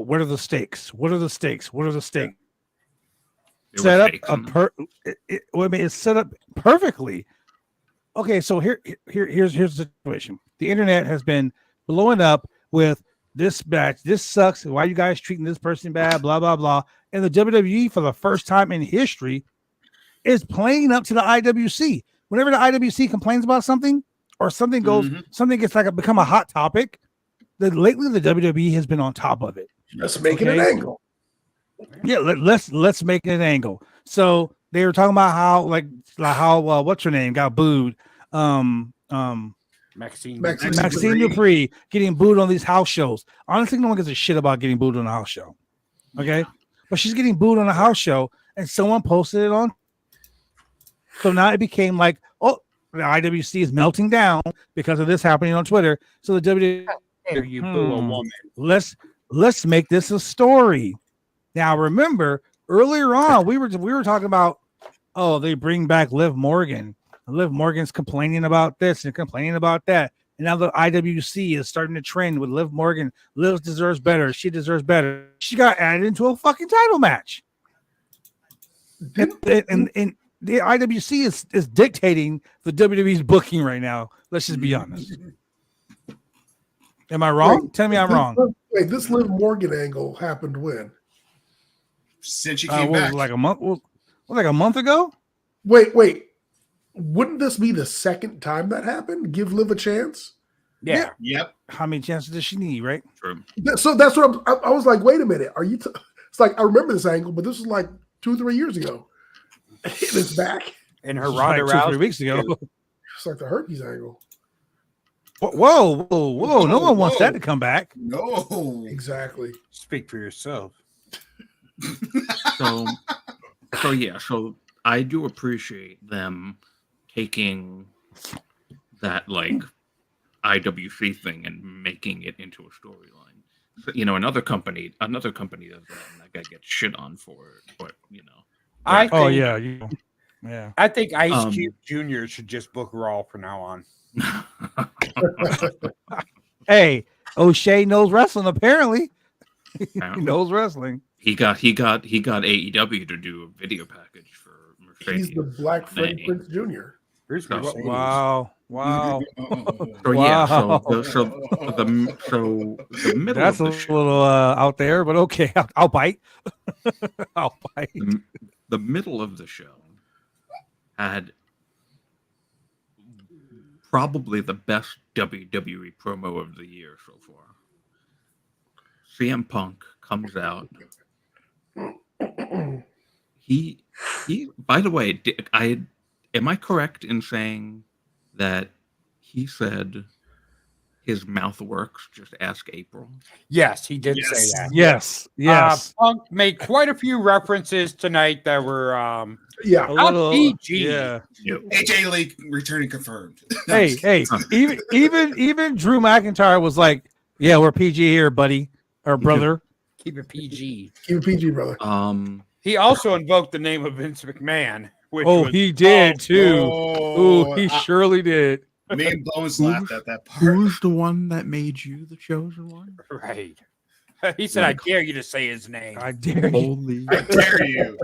what are the stakes? What are the stakes? What are the stakes? There Set were up stakes a in them. it's set up perfectly. Okay, so here's the situation. The internet has been blowing up with this match. This sucks. Why are you guys treating this person bad? Blah blah blah. And the WWE, for the first time in history, is playing up to the IWC. Whenever the IWC complains about something or something goes, something gets like become a hot topic. Lately the WWE has been on top of it. Let's make it an angle. Yeah, let's make it an angle. So they were talking about how what's her name got booed. Maxine Dupree getting booed on these house shows. Honestly, no one gives a shit about getting booed on a house show. Okay, but she's getting booed on a house show, and someone posted it on. So now it became like, oh, the IWC is melting down because of this happening on Twitter. So the WWE, you boo a woman. Let's make this a story. Now remember, earlier on we were talking about, oh, they bring back Liv Morgan. Liv Morgan's complaining about this and complaining about that. And now the IWC is starting to trend with Liv Morgan. Liv deserves better. She deserves better. She got added into a fucking title match. And the IWC is dictating the WWE's booking right now. Let's just be honest. Am I wrong? Tell me I'm wrong. Wait, this Liv Morgan angle happened when? Since she came back. Like a month ago? Wait. Wouldn't this be the second time that happened? Give Liv a chance? Yeah. Yep. How many chances does she need, right? True. So that's what I was like, wait a minute. Are you it's like I remember this angle, but this was like 2-3 years ago. And it's back. And her Ronda Rousey 2-3 weeks ago. It's like the herpes angle. Whoa. No one wants that to come back. No. Exactly. Speak for yourself. So I do appreciate them taking that like IWC thing and making it into a storyline. So, another company does that, and that guy gets shit on for it. But I think Ice Cube Jr. should just book Raw from now on. Hey, O'Shea knows wrestling. Apparently, he knows wrestling. He got AEW to do a video package for Mercedes. He's the Black Freddie Prinze Jr. Wow. So yeah, so the middle That's of the show, a little out there, but okay, I'll bite. I'll bite. The middle of the show had probably the best WWE promo of the year so far. CM Punk comes out. He by the way, am I correct in saying that he said his mouth works, just ask April? Yes, he did say that. Yes. Punk made quite a few references tonight that were a little PG. Yeah. AJ Lee returning confirmed. Hey, even Drew McIntyre was like, "Yeah, we're PG here, buddy or brother." Keep it PG. Keep it PG, brother. He also invoked the name of Vince McMahon. He did too. He surely did. Me and Bones laughed at that part. Who's the one that made you the chosen one? Right. He said, "I dare you to say his name. I dare you." Holy I dare you.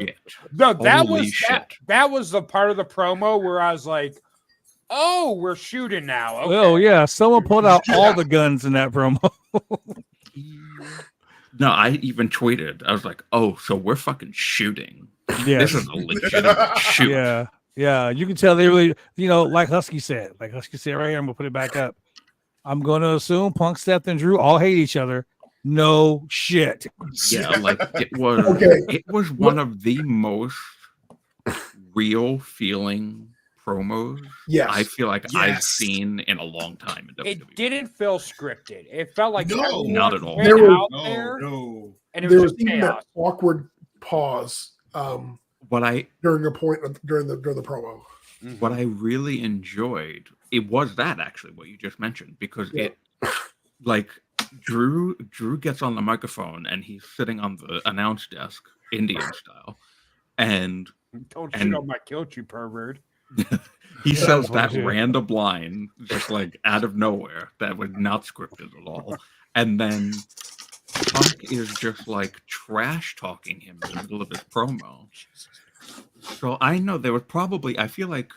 No, that Holy was shit. that was the part of the promo where I was like, "Oh, we're shooting now." Okay. Oh yeah, someone pulled out all the guns in that promo. No, I even tweeted. I was like, "Oh, so we're fucking shooting. Yes. This is a legitimate shoot." Yeah. You can tell they really, like Husky said right here. I'm gonna put it back up. I'm gonna assume Punk, Seth, and Drew all hate each other. No shit. Yeah, like it was. It was one of the most real feeling promos. Yes. I feel like I've seen in a long time in WWE. It didn't feel scripted. It felt like everyone not at all. went There was- out there, and it There was was just even chaos. that awkward pause during a point during the promo. What I really enjoyed, it was that actually what you just mentioned, because it like Drew gets on the microphone and he's sitting on the announce desk, Indian style, and Don't shit on my kilt, you pervert. he says that random line just like out of nowhere that was not scripted at all, and then Punk is just like trash talking him in the middle of his promo. So I know there was probably, I feel like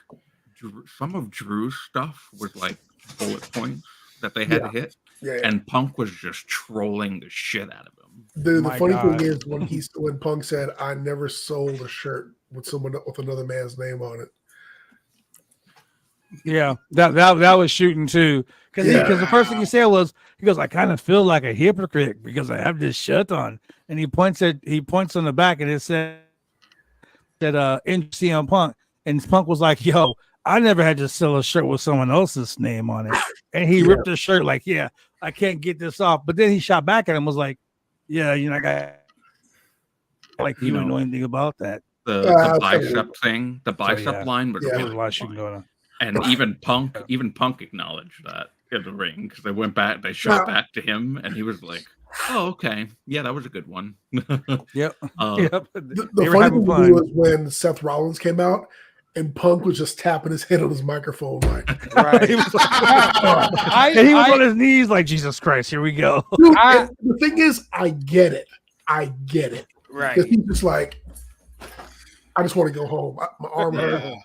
some of Drew's stuff was like bullet points that they had to hit, Yeah. and Punk was just trolling the shit out of him. The My funny God. thing is when Punk said, "I never sold a shirt with another man's name on it." Yeah, that was shooting too. Because the first thing he said was, he goes, "I kind of feel like a hypocrite because I have this shirt on," and he points on the back and it said CM Punk, and Punk was like, "Yo, I never had to sell a shirt with someone else's name on it," and he ripped the shirt like, "Yeah, I can't get this off." But then he shot back at him, was like, "Yeah, you know, I got like you don't know anything about that." The bicep thing, the bicep line was There was really a lot of shooting funny. going on. And even Punk acknowledged that in the ring because they went back, they shot back to him, and he was like, "Oh, okay, yeah, that was a good one." Yep. Yep. The funny thing to do was when Seth Rollins came out and Punk was just tapping his head on his microphone, like, Right. He was like, and he was on his knees, like, Jesus Christ, here we go. Dude, the thing is, I get it. Right. Because he's just like, I just want to go home. My arm hurts.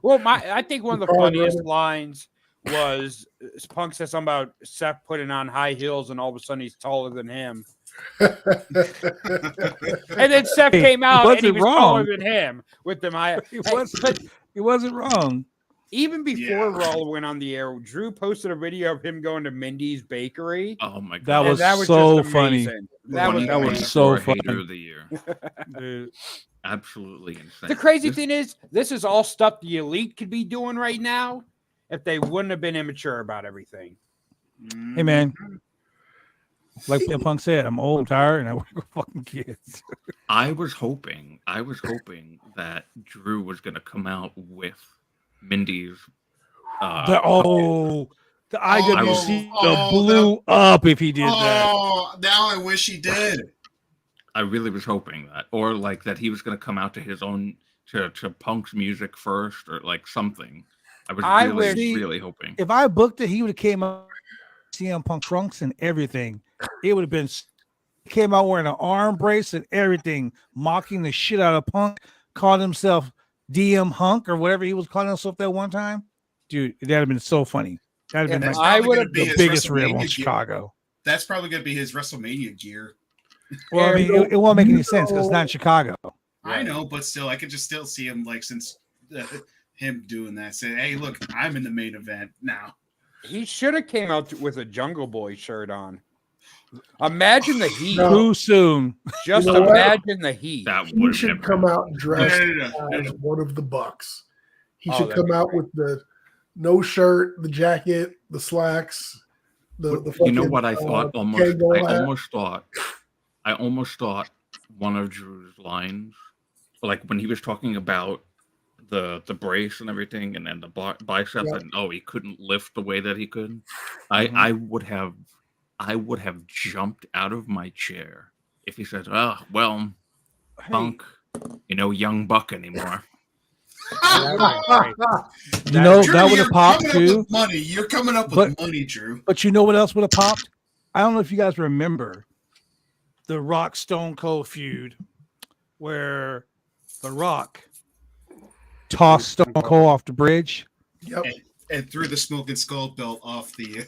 Well, I think one of the funniest lines was Punk said something about Seth putting on high heels and all of a sudden he's taller than him. And then Seth came out and he was taller than him with them high. He wasn't wrong. Even before Raw went on the air, Drew posted a video of him going to Mindy's Bakery. Oh my god, that was so funny. That was so funny. Hater of the year. Dude. Absolutely insane. The crazy thing is, this is all stuff the Elite could be doing right now if they wouldn't have been immature about everything. Hey man, like Punk said, I'm old, tired, and I work with fucking kids. I was hoping that Drew was going to come out with Mindy's. The IWC blew up if he did that. Oh, now I wish he did. I really was hoping that, or like that he was going to come out to his own to Punk's music first, or like something. I was really hoping. If I booked it, he would have came out CM Punk trunks and everything. It would have been. Came out wearing an arm brace and everything, mocking the shit out of Punk. Called himself DM Hunk or whatever he was calling himself that one time. Dude, that'd have been so funny. That'd have been the biggest rib on Chicago. That's probably going to be his WrestleMania gear. Well, I mean, it won't make any sense because it's not in Chicago. I know, but still, I could just still see him like since him doing that, saying, "Hey, look, I'm in the main event now." He should have came out with a Jungle Boy shirt on. Imagine the heat. Too soon. Just imagine the heat. He should come out dressed as one of the Bucks. He should come out with the no shirt, the jacket, the slacks. The you know what I thought? I almost thought one of Drew's lines, like when he was talking about the brace and everything, and then the biceps, and he couldn't lift the way that he could. I would have jumped out of my chair if he said, "Oh, well, Punk, young buck anymore." That would have popped too. Money, you're coming up with money, Drew. But you know what else would have popped? I don't know if you guys remember the Rock Stone Cold feud where The Rock tossed Stone Cold off the bridge. Yep. And threw the smoking skull belt off the.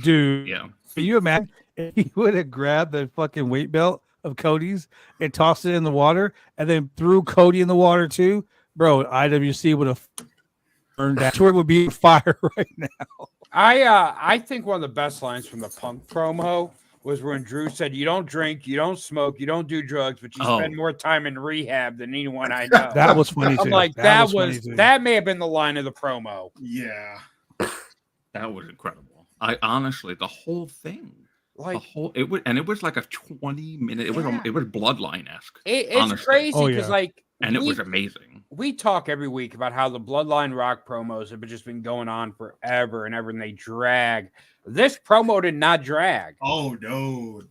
Dude. Yeah. Can you imagine if he would have grabbed the fucking weight belt of Cody's and tossed it in the water and then threw Cody in the water too? Bro, IWC would have burned that. It would be fire right now. I think one of the best lines from the Punk promo was when Drew said, "You don't drink, you don't smoke, you don't do drugs, but you spend more time in rehab than anyone I know." That was funny too. I'm like, that may have been the line of the promo. Yeah. That was incredible. I honestly, the whole thing, it was like a 20-minute. It was Bloodline-esque. It's crazy because it was amazing. We talk every week about how the Bloodline Rock promos have just been going on forever and ever, and they drag. This promo did not drag. Oh no!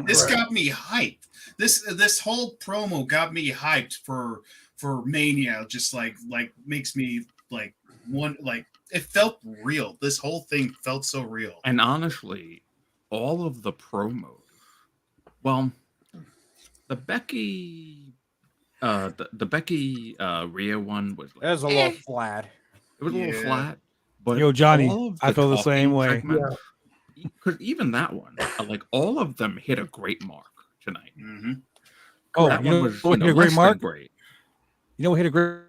This got me hyped. This whole promo got me hyped for Mania. Just like makes me it felt real. This whole thing felt so real. And honestly, all of the promos Well, the Becky, the Becky Rhea one was That was a little flat. It was a little flat, but Yo, Johnny, all of I feel the same talking way. segments, because even that one, like all of them hit a great mark tonight. Mm-hmm. Oh, that you one know was what hit a great less mark? than great. You know what hit a great?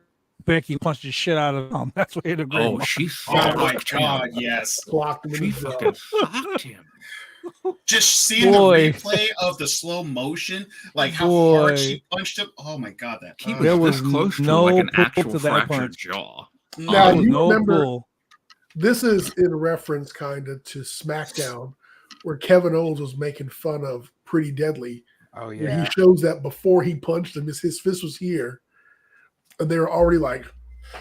Becky punched the shit out of him. That's what hit a great Oh, mark. she Oh my socked God, him. yes. Clocked him in She the jaw. fucking socked him. Just seeing Boy. the replay of the slow motion, like how Boy. hard she punched him. Oh my God, that He There was was this close to no like an pull actual to that fractured punch. jaw. Now, There was you no remember, pull. this is in reference kind of to SmackDown, where Kevin Owens was making fun of Pretty Deadly. Oh Where yeah. he shows that before he punched him, his fist was here, and they were already like,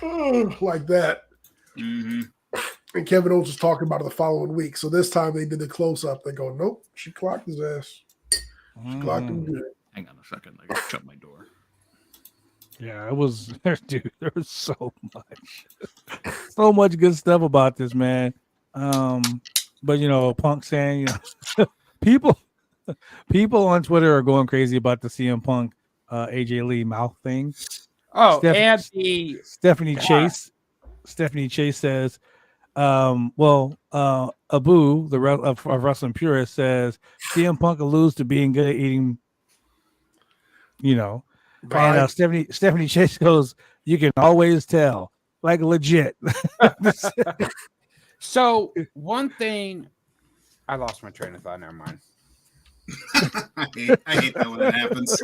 "Ugh," like that. Mm-hmm. And Kevin Owens was talking about it the following week. So this time they did the close up. They go, nope, she clocked his ass. She clocked him good. Hang on a second. I gotta shut my door. Yeah, it was, dude. There was so much good stuff about this, man. But you know, Punk saying, you know, people on Twitter are going crazy about the CM Punk, AJ Lee mouth thing. Oh, Steph- and the Stephanie Chase says, Abu, the of wrestling purist, says CM Punk alludes to being good at eating, you know. Right. And Stephanie Chase goes, you can always tell, like legit. so one thing, I lost my train of thought. Never mind. I hate that when that happens.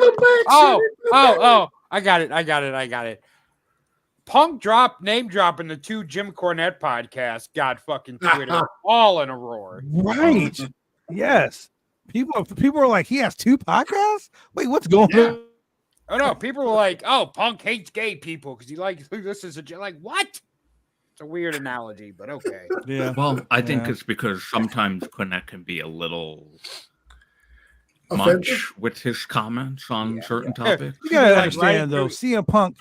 Oh! I got it. Punk name dropping the 2 Jim Cornette podcasts got fucking Twitter all in a roar. Right. Yes. People are like, he has 2 podcasts? Wait, what's going on? Oh no, people were like, "Oh, Punk hates gay people because he likes this is a like what?" It's a weird analogy, but okay. Yeah. Well, I think it's because sometimes Cornette can be a little Offensive? much with his comments on certain topics. You gotta Like, understand right though, through- CM Punk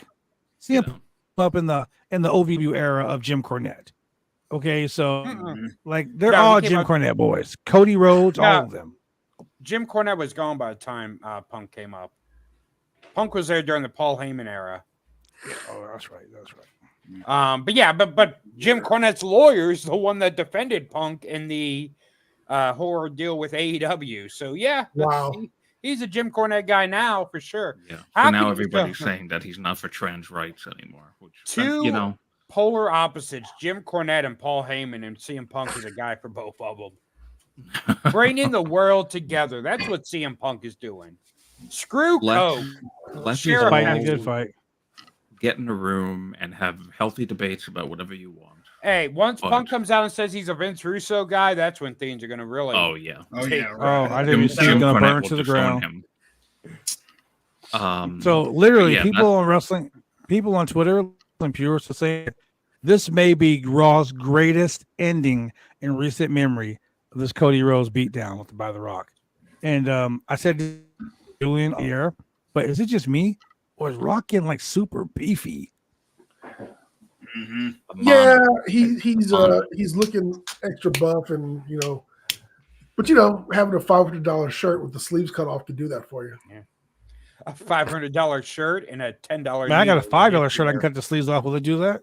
You know. up in the OVW era of Jim Cornette. Okay, so like they're No, he all came Jim out- Cornette boys. Cody Rhodes, No. all of them. Jim Cornette was gone by the time Punk came up. Punk was there during the Paul Heyman era. Oh, that's right. That's right. But yeah, but Jim Cornette's lawyer is the one that defended Punk in the horror deal with AEW. So yeah, Wow. he's a Jim Cornette guy now for sure. Yeah. How So can now you everybody's go- saying that he's not for trans rights anymore. Which, Two- you know, Polar opposites: Jim Cornette and Paul Heyman, and CM Punk is a guy for both of them. Bringing the world together. That's what CM Punk is doing. Screw Coke. let's Share He's a fighting a match. good fight. get in a room and have healthy debates about whatever you want. Hey, once But- Punk comes out and says he's a Vince Russo guy, that's when things are going to really. Oh yeah. Oh yeah. Oh, Right. I didn't see him gonna burn to the ground. So literally, yeah, people on wrestling, people on Twitter, and purists are saying this may be Raw's greatest ending in recent memory of this Cody Rhodes beatdown by The Rock. And I said to Julian here, but is it just me, or is Rock getting like super beefy? Mm-hmm. Yeah, he's looking extra buff, and but having a $500 shirt with the sleeves cut off could do that for you. A $500 shirt and a $10. Man, I got a $5 shirt. I can cut the sleeves off. Will it do that?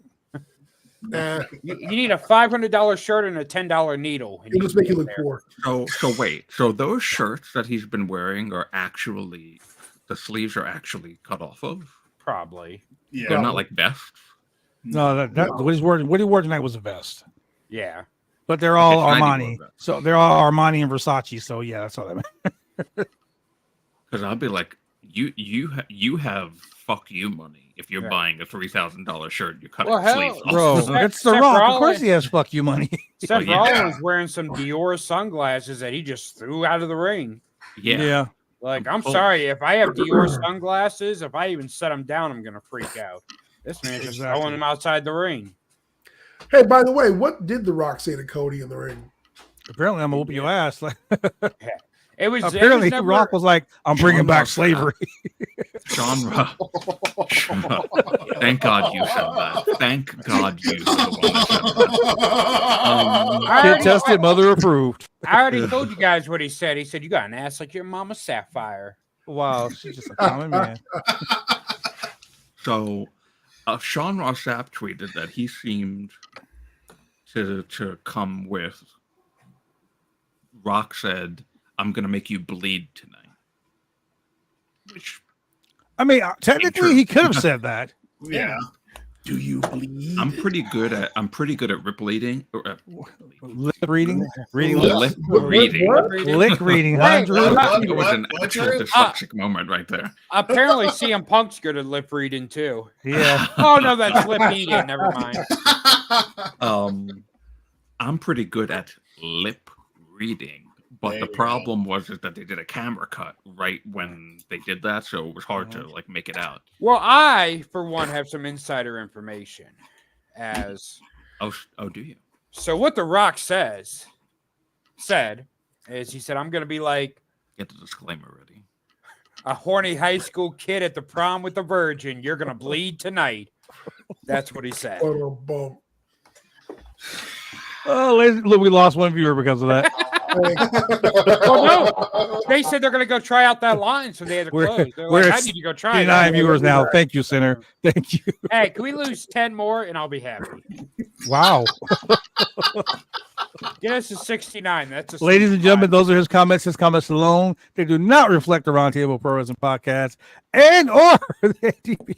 Nah, You need a $500 shirt and a $10 needle. and it'll just make you get look there. poor. So wait. So those shirts that he's been wearing are actually the sleeves are actually cut off of. Probably. Yeah. They're not like vests. No, that what he wore tonight was a vest. Yeah. But they're all Okay, shiny Armani. wore that. So they're all Armani and Versace. So yeah, that's all that meant. Because I'll be like, you have fuck you money if you're Right. buying a $3,000 shirt. You're cutting Well, hell, sleeves off. Bro, Seth- it's The Seth Rock. Of Rollins- course he has fuck you money. Seth yeah. Rollins wearing some Dior sunglasses that he just threw out of the ring. Yeah. Like, I'm Oh. sorry, if I have Dior sunglasses, if I even set them down, I'm gonna freak out. This man's just Exactly. throwing them outside the ring. Hey, by the way, what did The Rock say to Cody in the ring? Apparently, I'm gonna whoop your ass. Like It was apparently, never, Rock was like, "I'm bringing John back Ross- slavery." Genre. Thank God you said that. Thank God you said that. Kid tested, mother approved. I already told you guys what he said. He said, you got an ass like your mama Sapphire. Wow, she's just a common man. So, Sean Ross Sapp tweeted that he seemed to come with. Rock said, "I'm gonna make you bleed tonight." Which, I mean, technically, he could have said that. Yeah. Do you bleed? I'm pretty good at lip bleeding. Lip reading, reading Lip reading. lick reading, huh, Hey, Drew? It was an What, actual Drew? dyslexic moment right there. Apparently, CM Punk's good at lip reading too. Yeah. Oh no, that's lip eating. Never mind. I'm pretty good at lip reading, but There the you go. problem was is that they did a camera cut right when they did that, so it was hard to like make it out. Well, I, for one, have some insider information. Oh, do you? So what The Rock said is he said, I'm going to be like Get the disclaimer ready. a horny high school kid at the prom with a virgin. You're going to bleed tonight. That's what he said. Boom. Oh, look, we lost one viewer because of that. Oh, no. They said they're going to go try out that line, so they had to close. They're we're like, at I need to go try it 9 out. viewers now. Thank you, Center. Thank you. Hey, can we lose 10 more and I'll be happy? Wow. Get us to 69. That's a Ladies and 65. gentlemen, those are his comments alone. They do not reflect the Roundtable Pro Wrestling Podcast and or the ATP.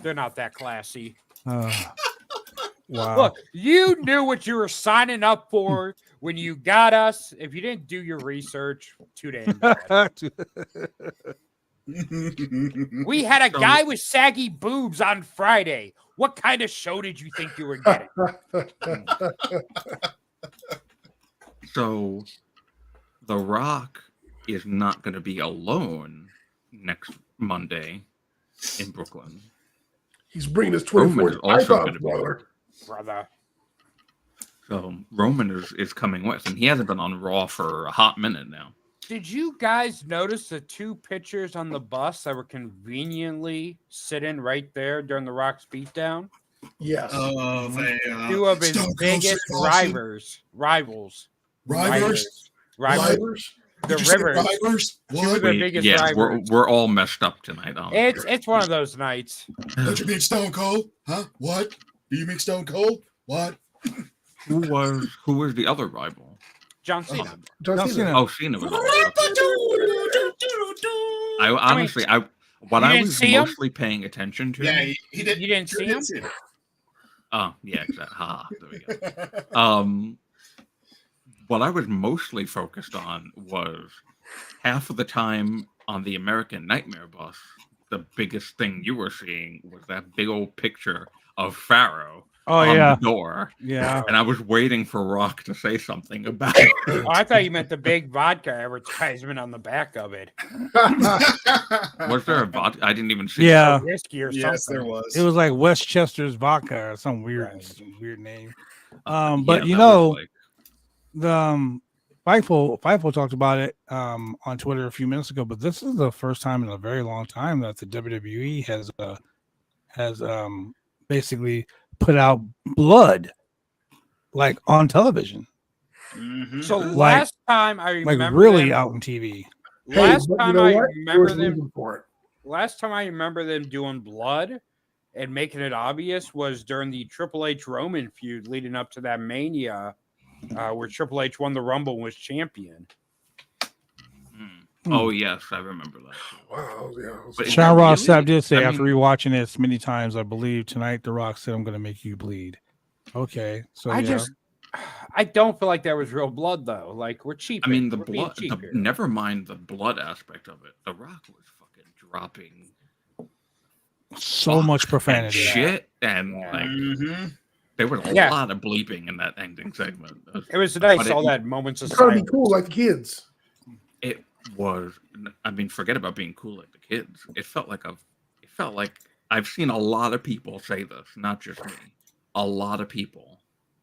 They're not that classy. Wow. Look, you knew what you were signing up for when you got us. If you didn't do your research, too damn bad. We had a guy with saggy boobs on Friday. What kind of show did you think you were getting? So, The Rock is not going to be alone next Monday in Brooklyn. He's bringing his Roman is 24 also iPods, gonna be brother. Brother. So Roman is coming with, and he hasn't been on Raw for a hot minute now. Did you guys notice the two pictures on the bus that were conveniently sitting right there during the Rock's beatdown? Yes. Two of his biggest rivals. Rivals? The Did you say Rivers. Rivals? Two of What? their biggest Yeah, rivals. we're all messed up tonight. It's one of those nights. Don't you mean Stone Cold? Huh? What? Do you mean Stone Cold? What? Who was the other rival? John Cena. John Cena. Oh, Cena was. I honestly, what You I didn't was see him? mostly paying attention to. Yeah, he did. You didn't see him? Oh, yeah, exactly. There we go. What I was mostly focused on was half of the time on the American Nightmare bus, the biggest thing you were seeing was that big old picture of Pharaoh on the door. Yeah. And I was waiting for Rock to say something about it. Oh, I thought you meant the big vodka advertisement on the back of it. Was there a vodka? I didn't even see Yeah. Whiskey or Yes, something. there was. It was like Westchester's vodka or some weird name. But Yeah, you that know, was like- the Fightful talked about it on Twitter a few minutes ago, but this is the first time in a very long time that the WWE has basically put out blood like on television, Mhm. So Like- last time I remember like really them, out on TV. last but time you know I what? remember There was them reason for it. last time I remember them doing blood and making it obvious was during the Triple H Roman feud leading up to that Mania, where Triple H won the Rumble and was champion. Oh, yes, I remember that. Wow, yeah. But is Sean that Ross really- Sapp did say I after mean- rewatching this many times, I believe tonight The Rock said, "I'm going to make you bleed." Okay, so I don't feel like there was real blood though. Like we're cheap. I mean, the We're being blood, cheap here. never mind the blood aspect of it. The Rock was fucking dropping so much and profanity. shit, and Yeah. like Mhm. there was a Yeah. lot of bleeping in that ending segment. It was nice. But All that moments of It's gotta be silence. cool like the kids. It was. I mean, forget about being cool like the kids. It felt like I've seen a lot of people say this, not just me. A lot of people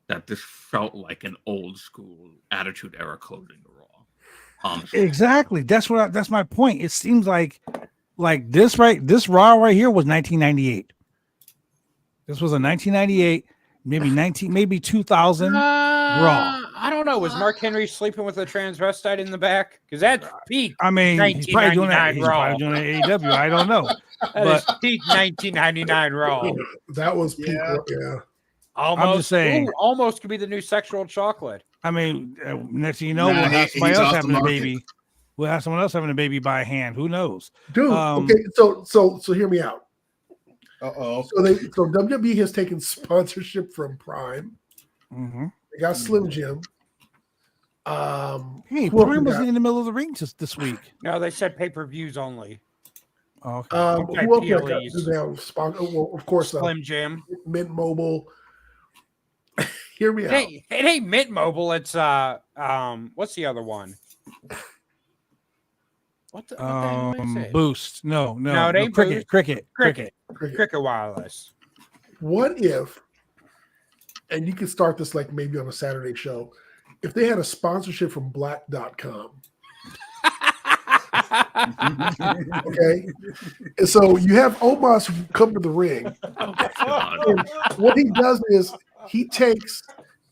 that this felt like an old school Attitude Era closing to Raw. Honestly. Exactly. That's my point. It seems like like this Raw right here was 1998. This was a 1998, maybe 2000 Raw. I don't know. Was Mark Henry sleeping with a transvestite in the back? Because that's peak. I mean, he's probably doing that. 1999 He's Raw. probably doing that AEW. I don't know. That is peak 1999 Raw. That was peak. Yeah. Almost, I'm just saying. Almost could be the new sexual chocolate. I mean, next thing you know, Nah, we'll have somebody he's else off the having a market. baby. We'll have someone else having a baby by hand. Who knows? Dude, okay, so hear me out. Uh-oh. So WWE has taken sponsorship from Prime. Mm-hmm. They got Slim Jim. Hey, who else Prime we was got? in the middle of the ring just this week. No, they said pay-per-views only. Okay. Who else we got? PLEs. Do they have sponsor? Well, of course, Slim Jim. Mint Mobile. Hear me out. It ain't Mint Mobile. It's what's the other one? What the hell is it? Boost. No, it ain't Cricket. Boost. Cricket. Cricket Wireless. What if, and you could start this like maybe on a Saturday show, if they had a sponsorship from black.com. Okay. And so you have Omos come to the ring. And what he does is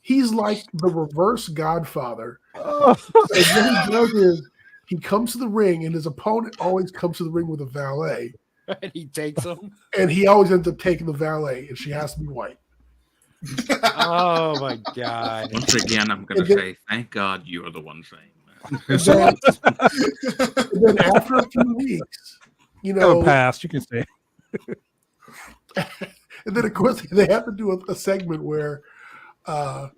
he's like the reverse Godfather. And what he does is he comes to the ring and his opponent always comes to the ring with a valet. And he takes them. And he always ends up taking the valet, and she has to be white. Oh my god! Once again, I'm going to say, thank God you are the one saying And that. then after a few weeks, you know, Pass. You can say. and then of course they have to do a segment where Omos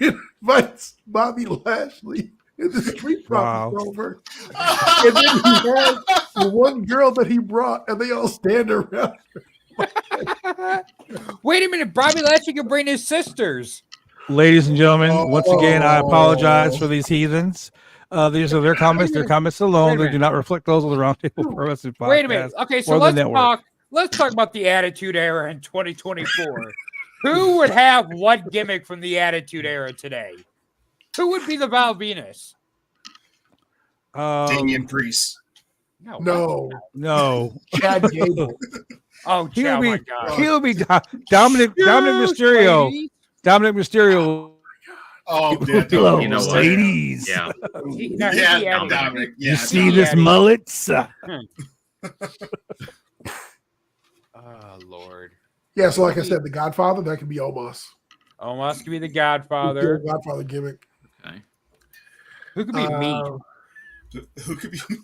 invites Bobby Lashley in the street profits over. And then he has the one girl that he brought, and they all stand around. Wait a minute, Bobby Lashley can bring his sisters. Ladies and gentlemen, once again, I apologize for these heathens. These are their comments. Their comments alone. They do not reflect those of the Roundtable Pro Wrestling Podcast. Wait a minute. Okay, so or the network. let's talk about the Attitude Era in 2024. Who would have what gimmick from the Attitude Era today? Who would be the Val Venus? Damian Priest. No. Chad Gable. Oh, my God. He'll be Dominic Mysterio. Ladies. Dominic Mysterio. Oh, yeah, Hello, You know what? ladies. Yeah. yeah, Dominic. Yeah, You see this mullets? Oh, Lord. Yeah, so like I said, the Godfather, that could be Omos. Omos could be the Godfather. Godfather gimmick. Okay. Who could be me? Who could be me?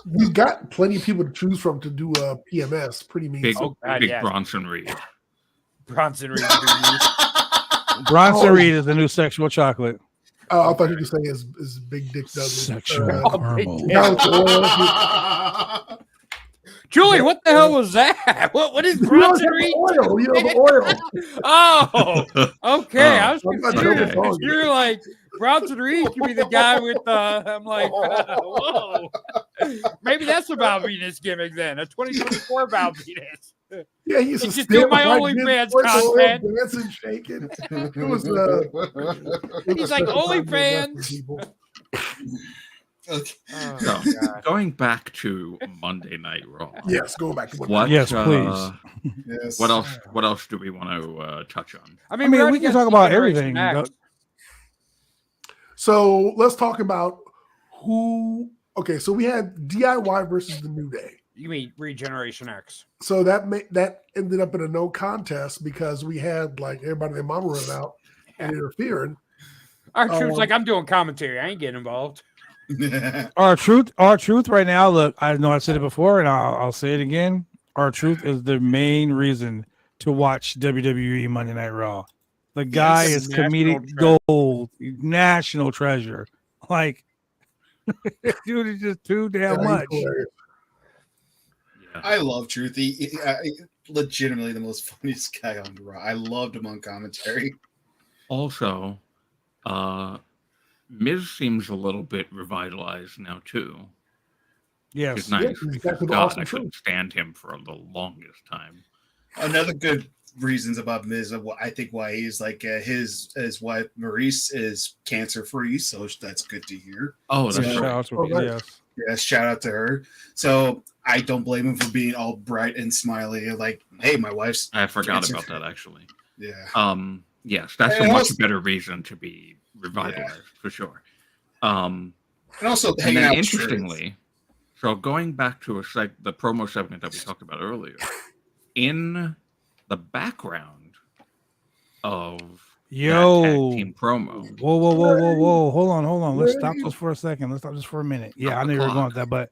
We've got plenty of people to choose from to do a PMS. Pretty mean. Big, Oh, God, big yes. Bronson Reed. Bronson Reed. could be me. Bronson Reed is the new sexual chocolate. I thought you were saying his big dick does Sexual caramel. Julie, what the hell was that? What is Bronson Reed? Oil, the oil. Oh, okay. I was I'm not confused. joking, dog. You're like Bronson Reed could be the guy with. I'm like, whoa. Maybe that's a Val Venus gimmick then. A 2024 Val Venus. Yeah, he's Just do my OnlyFans content. Dancing, shaking. It was. He's like OnlyFans. Okay. Oh, So, God. going back to Monday Night Raw. Yes, going back to What? Yes, please. Yes. What else? What else do we want to touch on? I We already can got talk about Generation everything. X. So let's talk about who. Okay, so we had DIY versus the New Day. You mean Regeneration X? So that ended up in a no contest because we had like everybody and their mama running out and interfering. Our truth's like, I'm doing commentary. I ain't getting involved. Our truth right now. Look, I know I said it before, and I'll say it again. Our truth is the main reason to watch WWE Monday Night Raw. The guy is comedic gold, national treasure. Like, dude is just too damn much. Hilarious. I love Truth. He legitimately the most funniest guy on Raw. I loved him on commentary. Also, Miz seems a little bit revitalized now too. Yes. It's nice he's because back with God, Awesome I couldn't Truth. stand him for the longest time. Another good reasons about Miz. I think why he's like his wife Maurice is cancer free, so that's good to hear. Oh, that's Yeah. right. Shout out to yes. Yeah, shout out to her. So I don't blame him for being all bright and smiley. Like, hey, my wife's. I forgot cancer about free. that actually. Yeah. Yes, that's And a much also- better reason to be revitalized for sure. And also And hanging then out. interestingly, so going back to the promo segment that we talked about earlier, in the background of that tag team promo, Whoa. Hold on. Let's stop just for a second. Let's stop just for a minute. Yeah, I know you were going with that, but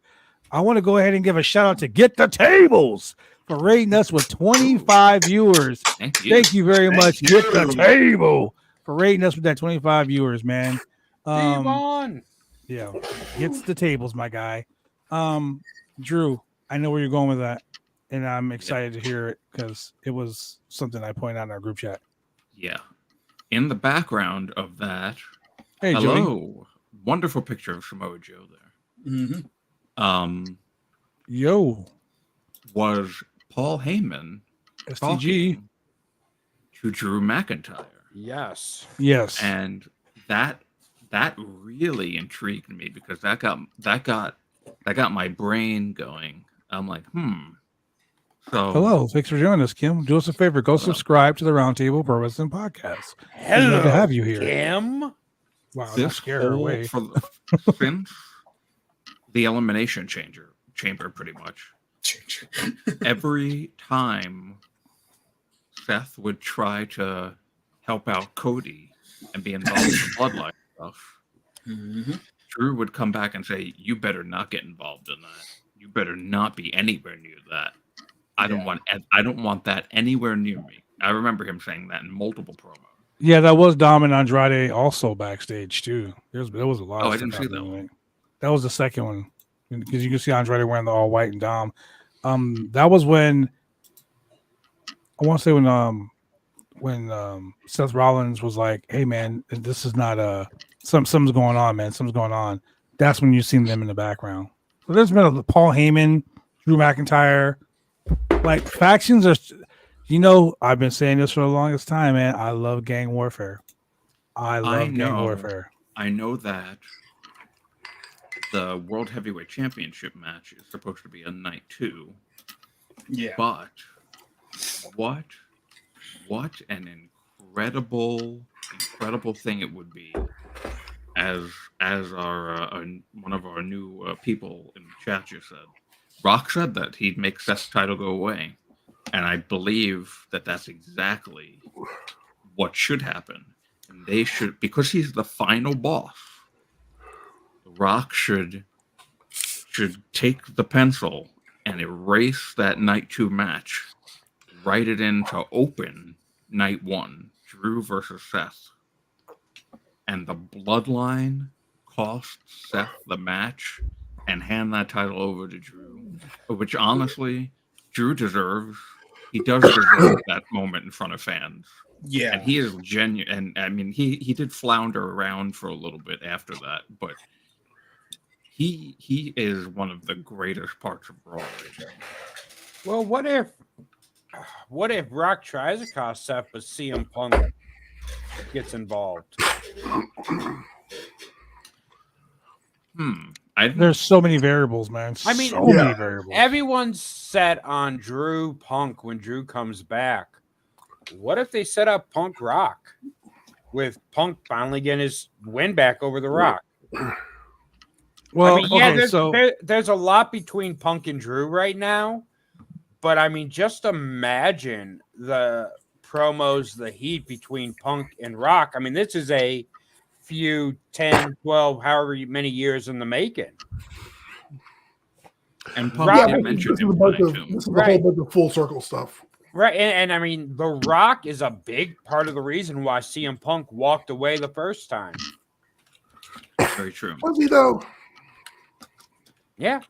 I want to go ahead and give a shout out to Get the Tables for rating us with 25 viewers. thank you. Thank you very much, you. Get the Table, for rating us with that 25 viewers, man. Devon. Yeah, gets the tables, my guy. Drew, I know where you're going with that, and I'm excited to hear it because it was something I pointed out in our group chat. Yeah. In the background of that, Hey, hello, Joey. wonderful picture of Samoa Joe there. Mm-hmm. Yo, Was Paul Heyman STG. talking to Drew McIntyre? Yes. Yes. And that really intrigued me because that got my brain going. I'm like, So Hello, thanks for joining us, Kim. Do us a favor, go subscribe to the Roundtable Pro Wrestling Podcast. Hello, We'd love to have you here. Kim. Wow, don't this scare her whole away. since the Elimination Chamber, pretty much every time Seth would try to help out Cody and be involved in the bloodline stuff, Drew would come back and say, "You better not get involved in that. You better not be anywhere near that. I don't want that anywhere near me." I remember him saying that in multiple promos. Yeah, that was Dom and Andrade also backstage too. There was a lot. Oh, of I stuff didn't see that happening. one. That was the second one because you can see Andrade wearing the all white and Dom. That was when I want to say when Seth Rollins was like, "Hey man, this is not something's going on, man. Something's going on." That's when you seen them in the background. So there's been a Paul Heyman, Drew McIntyre, like factions are. You know, I've been saying this for the longest time, man. I love gang warfare. I love gang warfare. I know that the World Heavyweight Championship match is supposed to be a night 2. Yeah. But what an incredible thing it would be as our one of our new people in the chat just said. Rock said that he'd make Seth's title go away, and I believe that that's exactly what should happen. And they should, because he's the final boss. Rock should take the pencil and erase that night 2 match, write it in to open night 1, Drew versus Seth, and the bloodline cost Seth the match and hand that title over to Drew, which honestly Drew deserves. He does deserve that moment in front of fans. Yeah. And he is genuine. And I mean, he did flounder around for a little bit after that, but he is one of the greatest parts of Raw. Well, what if Rock tries to cost Seth, but CM Punk gets involved? There's so many variables, man. I mean, so many variables. Everyone's set on Drew Punk when Drew comes back. What if they set up Punk Rock with Punk finally getting his win back over the Rock? Well, I mean, yeah, okay, there's a lot between Punk and Drew right now, but I mean, just imagine the promos, the heat between Punk and Rock. I mean, this is a few 10, 12, however many years in the making. And Punk did mention this him is a tonight, too. whole bunch of full circle stuff. Right, and I mean, The Rock is a big part of the reason why CM Punk walked away the first time. Very true. Was he though? Yeah.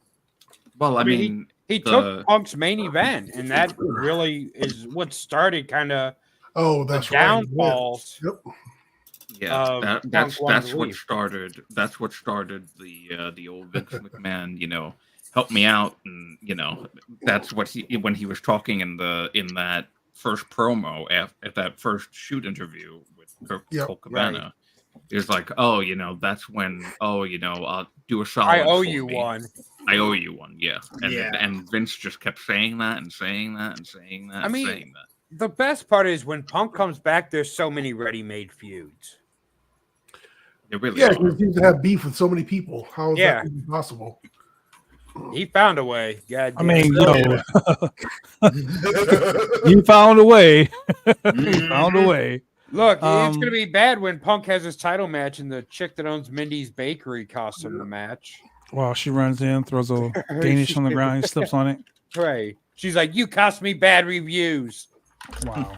Well, I mean, he took Punk's main event, and that really is what started kind of that's the downfalls. Right. Yep. Yeah, that's what started. That's what started the old Vince McMahon. Help me out, and that's what when he was talking in that first promo at that first shoot interview with Colt Cabana. It's like, oh, that's when, oh, I'll do a solid. I owe for you me. one. I owe you one, yeah. And Yeah. and Vince just kept saying that and saying that and saying that. I mean, saying that. The best part is when Punk comes back, there's so many ready-made feuds. It really because he used to have beef with so many people. How is that even possible? He found a way. God I mean, Yeah. he found a way. He found a way. Look, it's gonna be bad when Punk has his title match and the chick that owns Mindy's Bakery costs him the match. Well, she runs in, throws a Danish on the ground, he slips on it. Right. She's like, "You cost me bad reviews." Wow.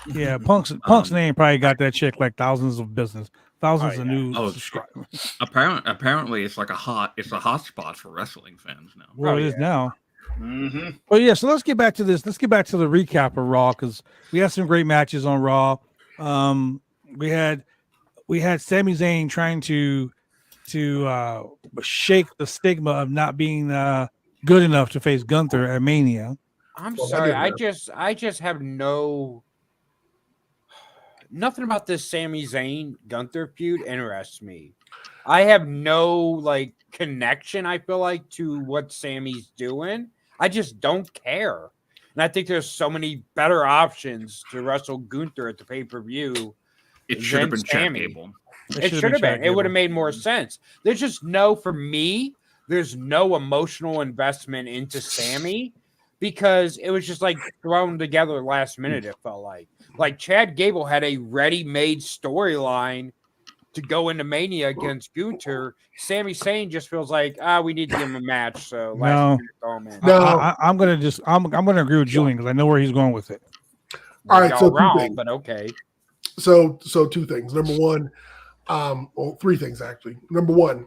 Yeah, Punk's name probably got that chick like thousands of business, thousands of new subscribers. Apparently, it's like a hot spot for wrestling fans now. Well, it is now. Mm-hmm. Well, yeah. So let's get back to this. Let's get back to the recap of Raw because we had some great matches on Raw. We had Sami Zayn trying to shake the stigma of not being good enough to face Gunther at Mania. I'm sorry. I just have nothing about this Sami Zayn Gunther feud interests me. I have no connection, I feel like, to what Sammy's doing. I just don't care. And I think there's so many better options to wrestle Gunther at the pay-per-view. It should have been Chad Gable. It should have been. It would have made more sense. There's just for me, there's no emotional investment into Sammy because it was just thrown together last minute, it felt like. Like Chad Gable had a ready-made storyline to go into Mania against Gunther. Sami Zayn just feels like, we need to give him a match. So I'm gonna agree with Julian because I know where he's going with it. All right, so wrong, but okay. So two things. Number one, three things actually. Number one,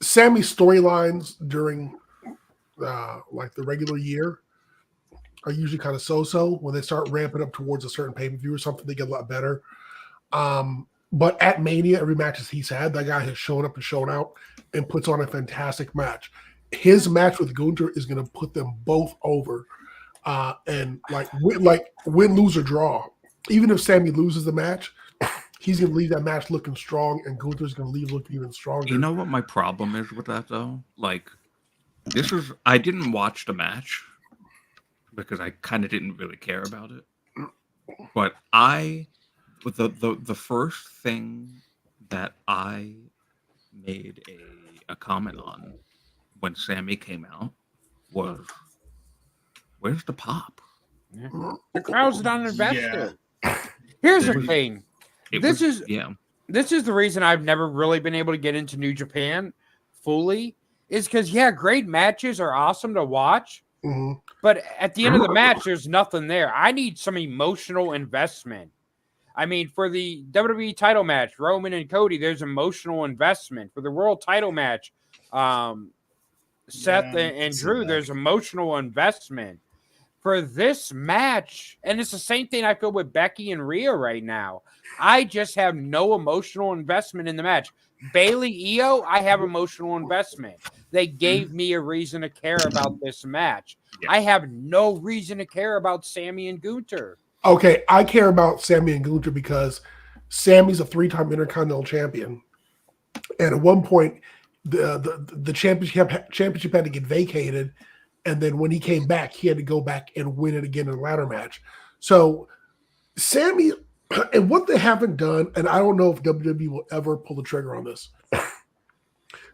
Sammy's storylines during the regular year are usually kind of so-so. When they start ramping up towards a certain pay-per-view or something, they get a lot better. But at Mania, every match he's had, that guy has shown up and shown out and puts on a fantastic match. His match with Gunther is going to put them both over. And win, lose, or draw. Even if Sammy loses the match, he's going to leave that match looking strong, and Gunther's going to leave looking even stronger. You know what my problem is with that, though? I didn't watch the match because I kind of didn't really care about it. But the first thing that I made a comment on when Sammy came out was, where's the pop? Yeah. The crowd's not invested. Yeah. Here's the thing. This is the reason I've never really been able to get into New Japan fully, is because great matches are awesome to watch. Mm-hmm. But at the end of the match, there's nothing there. I need some emotional investment. I mean, for the WWE title match, Roman and Cody, there's emotional investment. For the world title match, Seth and Drew, there's emotional investment. For this match, and it's the same thing I feel with Becky and Rhea right now. I just have no emotional investment in the match. Bayley, Io, I have emotional investment. They gave me a reason to care about this match. Yeah. I have no reason to care about Sammy and Gunther. Okay, I care about Sammy and Gunther because Sammy's a 3-time Intercontinental Champion, and at one point, the championship had to get vacated, and then when he came back, he had to go back and win it again in a ladder match. So, Sammy, and what they haven't done, and I don't know if WWE will ever pull the trigger on this.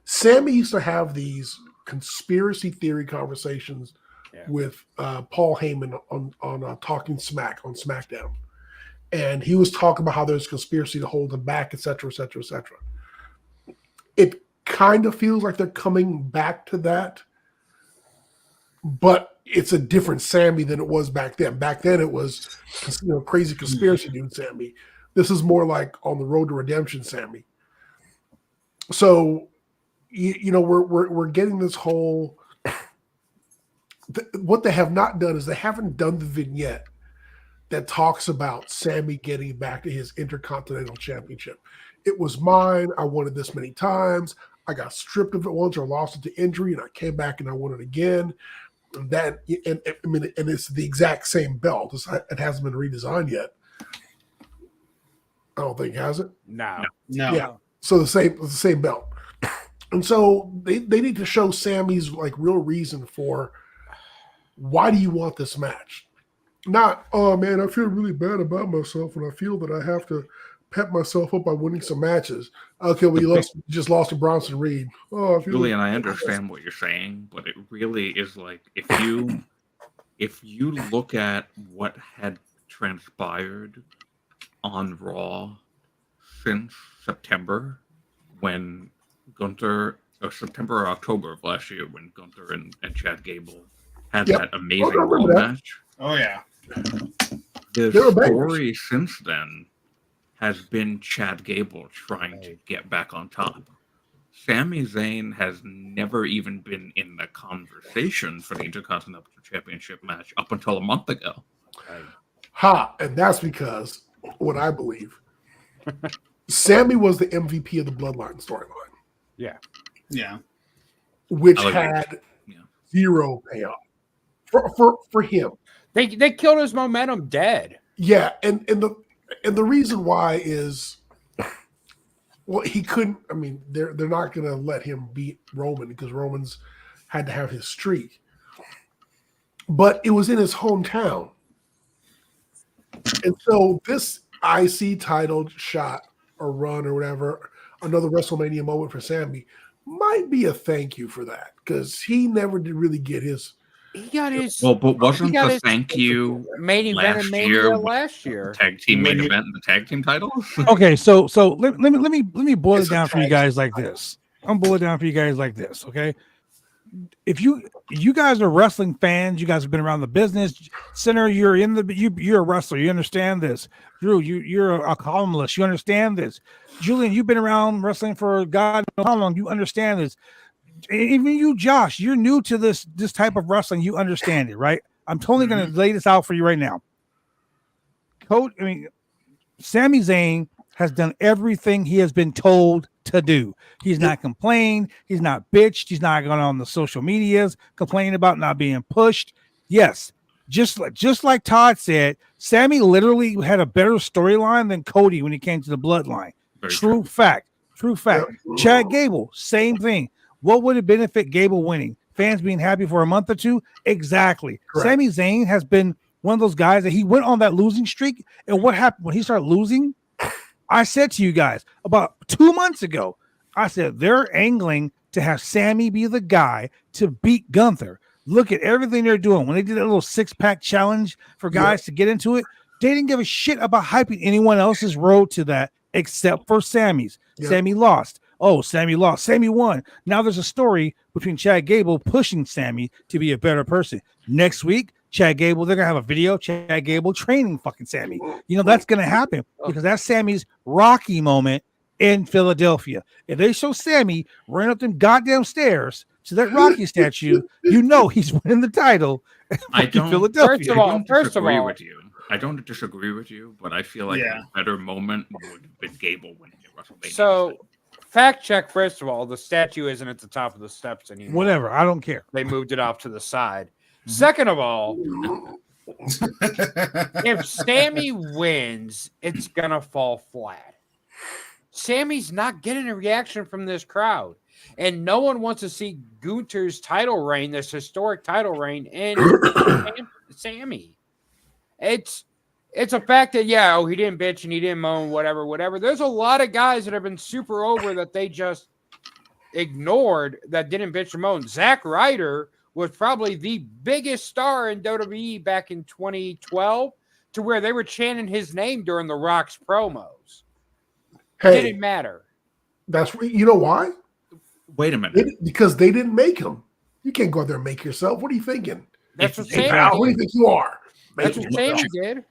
Sammy used to have these conspiracy theory conversations with Paul Heyman on Talking Smack on SmackDown. And he was talking about how there's conspiracy to hold him back, et cetera, et cetera, et cetera. It kind of feels like they're coming back to that, but it's a different Sammy than it was back then. Back then it was crazy conspiracy dude Sammy. This is more like on the road to redemption Sammy. So, we're getting this whole... What they have not done is they haven't done the vignette that talks about Sammy getting back to his Intercontinental Championship. It was mine. I won it this many times. I got stripped of it once or lost it to injury, and I came back and I won it again. That and I mean, and it's the exact same belt. It hasn't been redesigned yet. I don't think, has it? No. Yeah. So the same belt. And so they need to show Sammy's like real reason for why do you want this match? Not, oh man, I feel really bad about myself and I feel that I have to pep myself up by winning some matches. Okay, well, you just lost to Bronson Reed. Oh, I feel Julian, I understand what you're saying, but it really is like if you look at what had transpired on Raw since September, when Gunther, or September or October of last year, when Gunther and Chad Gable had that amazing Raw match. Oh yeah. The story since then has been Chad Gable trying to get back on top. Sami Zayn has never even been in the conversation for the Intercontinental Championship match up until a month ago. And that's because what I believe, Sami was the MVP of the Bloodline storyline. Yeah. Which had zero payoff for him. They killed his momentum dead. Yeah, and the reason why is, well, he couldn't. I mean, they're not going to let him beat Roman because Roman's had to have his streak. But it was in his hometown, and so this IC title shot or run or whatever, another WrestleMania moment for Sami, might be a thank you for that because he never did really get his. He got his. Well, but wasn't the thank you main event last year? Tag team main event and the tag team titles? Okay, so let me boil it down for you guys like this. I'm boil it down for you guys like this. Okay, if you guys are wrestling fans, you guys have been around the business center. You're a wrestler. You understand this. Drew, you're a columnist. You understand this. Julian, you've been around wrestling for God knows how long. You understand this. Even you, Josh, you're new to this type of wrestling. You understand it, right? I'm totally going to lay this out for you right now. Sami Zayn has done everything he has been told to do. He's not complained. He's not bitched. He's not going on the social medias complaining about not being pushed. Yes, just like Todd said, Sami literally had a better storyline than Cody when he came to the Bloodline. True fact. Chad Gable, same thing. What would it benefit Gable winning? Fans being happy for a month or two? Exactly. Correct. Sami Zayn has been one of those guys that he went on that losing streak. And what happened when he started losing? I said to you guys about 2 months ago, I said they're angling to have Sami be the guy to beat Gunther. Look at everything they're doing. When they did that little 6-pack challenge for guys to get into it, they didn't give a shit about hyping anyone else's road to that except for Sami's. Sami lost. Oh, Sami lost. Sami won. Now there's a story between Chad Gable pushing Sami to be a better person. Next week, Chad Gable, they're going to have a video, Chad Gable training fucking Sami. You know, that's going to happen because that's Sami's Rocky moment in Philadelphia. If they show Sami running up them goddamn stairs to that Rocky statue, you know he's winning the title in Philadelphia. First of all, with you. I don't disagree with you, but I feel like a better moment would have been Gable winning at WrestleMania. So, fact check, first of all, the statue isn't at the top of the steps anymore. Whatever, I don't care. They moved it off to the side. Second of all, if Sami wins, it's going to fall flat. Sami's not getting a reaction from this crowd. And no one wants to see Gunther's title reign, this historic title reign, in Sami. It's a fact that, he didn't bitch and he didn't moan, whatever. There's a lot of guys that have been super over that they just ignored that didn't bitch or moan. Zack Ryder was probably the biggest star in WWE back in 2012 to where they were chanting his name during The Rock's promos. Hey, it didn't matter. You know why? Wait a minute. Because they didn't make him. You can't go out there and make yourself. What are you thinking? That's what Sami did. What do you think you are? That's what Sami did.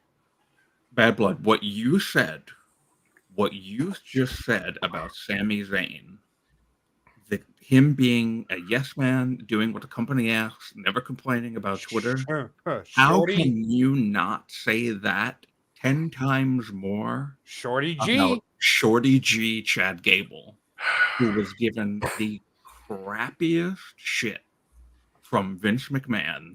Bad Blood, what you just said about Sami Zayn, that him being a yes man, doing what the company asks, never complaining about Twitter, how can you not say that 10 times more Shorty G Chad Gable, who was given the crappiest shit from Vince McMahon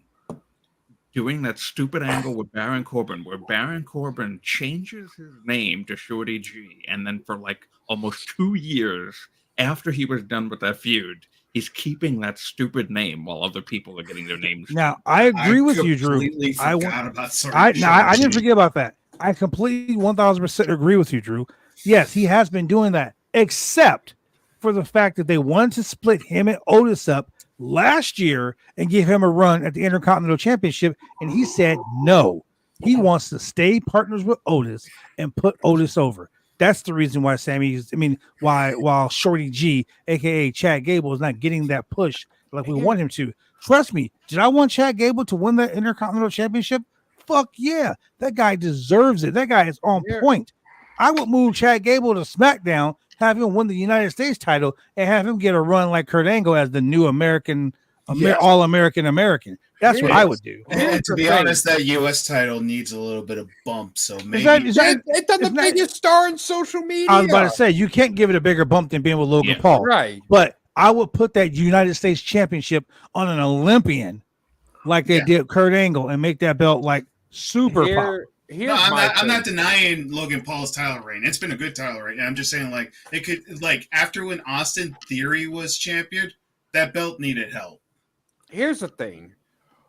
doing that stupid angle with Baron Corbin, where Baron Corbin changes his name to Shorty G, and then for like almost 2 years after he was done with that feud, he's keeping that stupid name while other people are getting their names. Now, I agree with you, Drew. completely forgot about I didn't forget about that. I completely 1000% agree with you, Drew. Yes, he has been doing that, except for the fact that they wanted to split him and Otis up last year and give him a run at the Intercontinental Championship, and he said no. He wants to stay partners with Otis and put Otis over. That's the reason why while Shorty G, aka Chad Gable, is not getting that push like we want him to. Trust me, did I want Chad Gable to win that Intercontinental Championship? Fuck yeah. That guy deserves it. That guy is on point. I would move Chad Gable to SmackDown, have him win the United States title, and have him get a run like Kurt Angle as the new All-American American. That's what I would do. And to be honest, that U.S. title needs a little bit of bump. So maybe it's the biggest star in social media. I was about to say, you can't give it a bigger bump than being with Logan Paul. Right. But I would put that United States Championship on an Olympian like they did Kurt Angle and make that belt like super pop. I'm not denying Logan Paul's title reign. It's been a good title reign. I'm just saying, like, it could, like, after when Austin Theory was championed, that belt needed help. Here's the thing.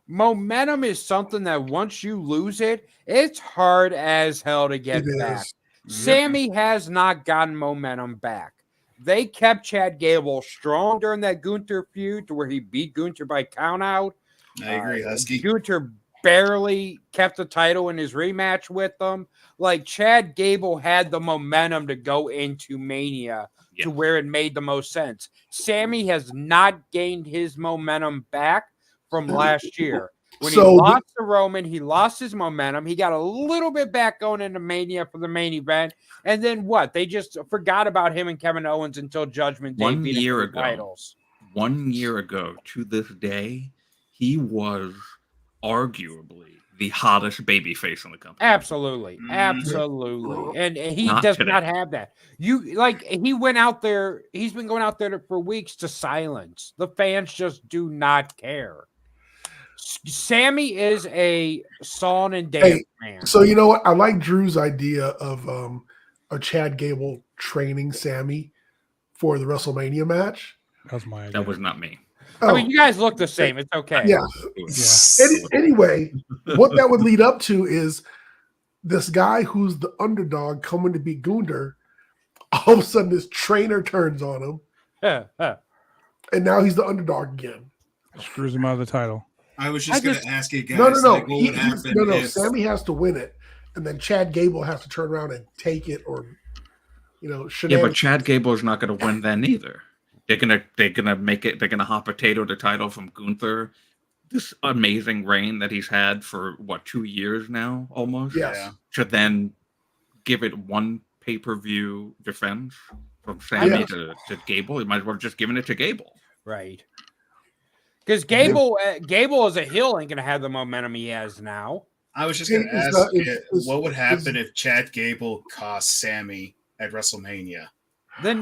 Momentum is something that once you lose it, it's hard as hell to get back. Sammy has not gotten momentum back. They kept Chad Gable strong during that Gunther feud to where he beat Gunther by countout. I agree, Husky. Gunther barely kept the title in his rematch with them. Like, Chad Gable had the momentum to go into Mania to where it made the most sense. Sammy has not gained his momentum back from last year. When he lost to Roman, he lost his momentum. He got a little bit back going into Mania for the main event. And then what? They just forgot about him and Kevin Owens until Judgment Day. 1 year ago. Titles. 1 year ago to this day, he was arguably the hottest babyface in the company. Absolutely. And he does not have that. He went out there, he's been going out there for weeks to silence. The fans just do not care. Sammy is a song and dance man. So you know what? I like Drew's idea of a Chad Gable training Sammy for the WrestleMania match. That was not me. I mean, you guys look the same. It's okay. Yeah. Anyway, what that would lead up to is this guy who's the underdog coming to beat Gunther. All of a sudden, this trainer turns on him, and now he's the underdog again. Screws him out of the title. I was just going to ask you guys. No. Like, what would happen if... Sammy has to win it, and then Chad Gable has to turn around and take it, or Yeah, but Chad Gable is not going to win then either. They're gonna make it. They're gonna hot potato the title from Gunther. This amazing reign that he's had for 2 years now, almost. Yes. To then give it one pay-per-view defense from Sammy to Gable. He might as well just given it to Gable. Right. Because Gable as a heel ain't gonna have the momentum he has now. I was just gonna ask, what would happen if Chad Gable cost Sammy at WrestleMania? Then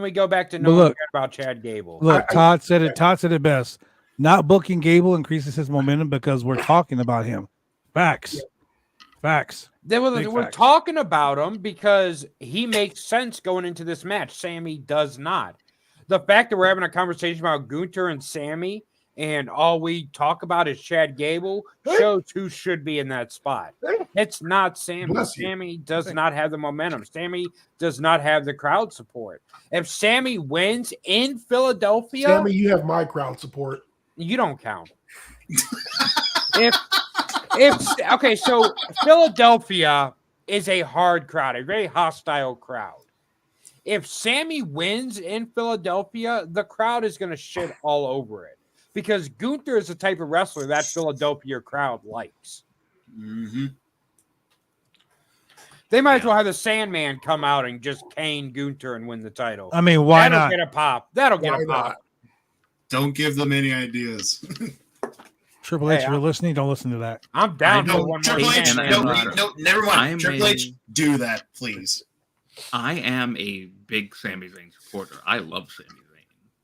we go back to no one cared about Chad Gable. Look, Todd said it best. Not booking Gable increases his momentum because we're talking about him. Facts. We're talking about him because he makes sense going into this match. Sammy does not. The fact that we're having a conversation about Gunther and Sammy and all we talk about is Chad Gable shows who should be in that spot. It's not Sammy. Sammy does not have the momentum. Sammy does not have the crowd support. If Sammy wins in Philadelphia, Sammy, you have my crowd support. You don't count. So Philadelphia is a hard crowd, a very hostile crowd. If Sammy wins in Philadelphia, the crowd is going to shit all over it. Because Gunther is the type of wrestler that Philadelphia crowd likes. Mm-hmm. They might as well have the Sandman come out and just cane Gunther and win the title. I mean, why not? That'll get a pop. Don't give them any ideas. Triple H, if you're listening, don't listen to that. I'm down for one more. Triple H, never mind. Triple H, do that, please. I am a big Sami Zayn supporter. I love Sami Zayn.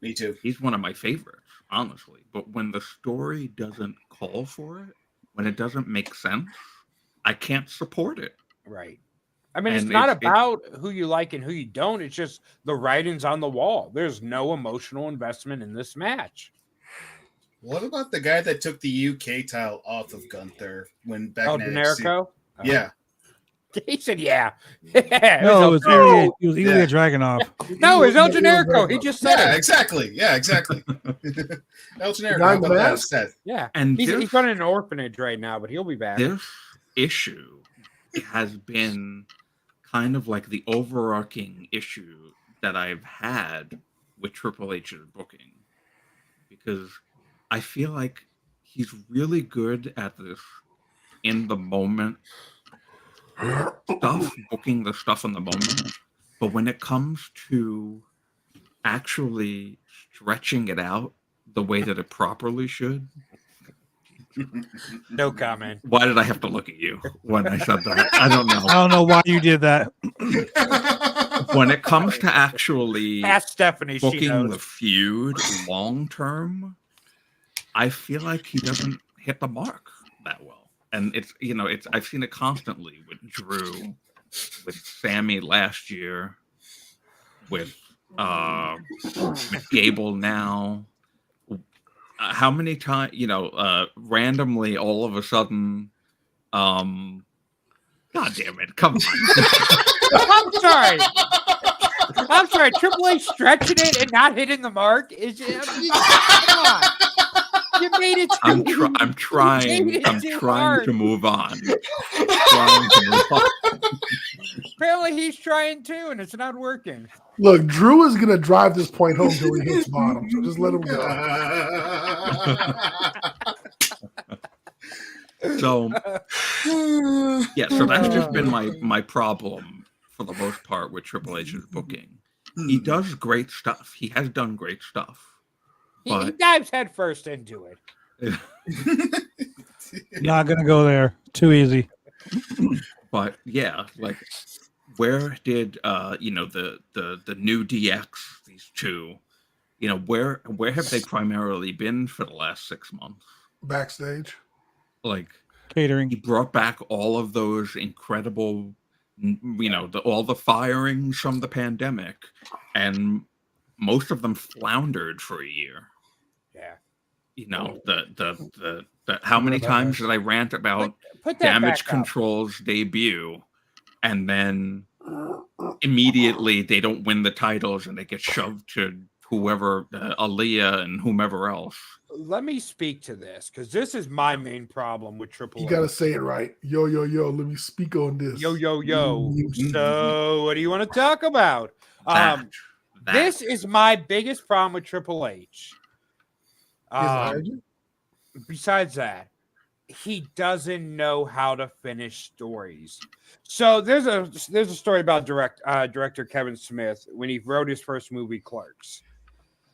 Me too. He's one of my favorites, honestly. But when the story doesn't call for it, when it doesn't make sense, I can't support it. Right. I mean, it's And not about who you like and who you don't. It's just the writing's on the wall. There's no emotional investment in this match. What about the guy that took the UK title off of Gunther when back in NXT? Generico? Yeah. He said, yeah. No, it was El Ilya Dragunov. No, it was El Generico. He just said Yeah, it. exactly. Yeah, exactly. El Generico. Guy How in the about that, mask? Seth? Yeah. And He's running an orphanage right now, but he'll be back. This issue has been kind of like the overarching issue that I've had with Triple H's booking, because I feel like he's really good at this in the moment stuff, booking the stuff in the moment. But when it comes to actually stretching it out the way that it properly should, No comment. why did I have to look at you when I said that? I don't know. I don't know why you did that. When it comes to actually Ask Stephanie. She booking knows. the feud long term, I feel like he doesn't hit the mark that well. And it's I've seen it constantly with Drew, with Sammy last year, with Gable now. How many times, randomly all of a sudden, God damn it, come on. I'm sorry. Triple H stretching it and not hitting the mark is. Come on. You made it too. I'm trying hard. to move on. Trying to move on. Apparently, he's trying too, and it's not working. Look, Drew is gonna drive this point home till he hits bottom. So just let him go. So yeah, so that's just been my problem for the most part with Triple H's booking. He does great stuff. He has done great stuff. He dives headfirst into it. Not gonna go there. Too easy. But yeah, like where did the new DX, these two, where have they primarily been for the last 6 months? Backstage. Like Catering. he brought back all of those incredible, all the firings from the pandemic, and most of them floundered for a year. Yeah. The how many times did I rant about Put that Damage back up. Control's debut, and then immediately they don't win the titles and they get shoved to whoever, Aaliyah and whomever else. Let me speak to this because this is my main problem with Triple You H. gotta say it right. Yo, yo, yo. Let me speak on this. Yo. So, what do you want to talk about? That. This is my biggest problem with Triple H. Besides that, he doesn't know how to finish stories. So there's a story about director Kevin Smith when he wrote his first movie, Clerks.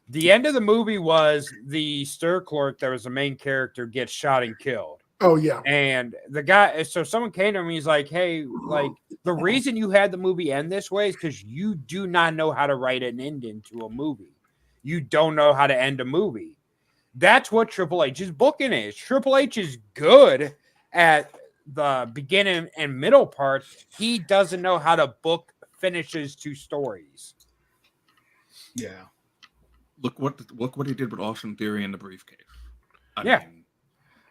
The end of the movie was the stir clerk that was the main character gets shot and killed. Oh yeah. And the guy, so someone came to him, he's like, hey, like the reason you had the movie end this way is because you do not know how to write an ending to a movie. You don't know how to end a movie. That's what Triple H's booking is. Triple H is good at the beginning and middle part. He doesn't know how to book finishes to stories. Yeah. Look what he did with Austin Theory in the briefcase. I Yeah. mean,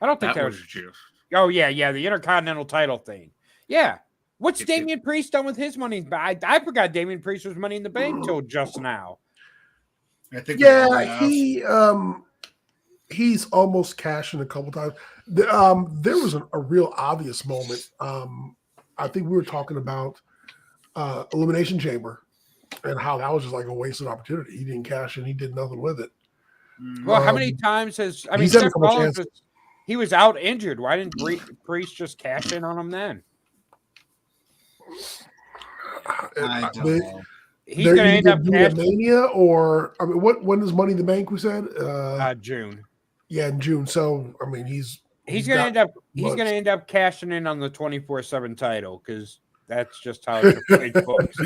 I don't think that that was just. Oh, yeah, the Intercontinental title thing. Yeah. What's It- Damian Priest done with his money? I forgot Damian Priest was Money in the Bank till just now. I think. Yeah, he's almost cashed in a couple times. There was a real obvious moment. I think we were talking about Elimination Chamber and how that was just like a wasted opportunity. He didn't cash in. He did nothing with it. Well, how many times has he's had a Seth couple Rollins chances. he was out injured. Why didn't Priest just cash in on him then? I don't They- know. He's going to end up cashing Mania, or I mean, when is Money in the Bank? We said June. yeah, in June. So I mean, he's He's going to got end up months. cashing in on the 24/7 title because That's just how Triple H books.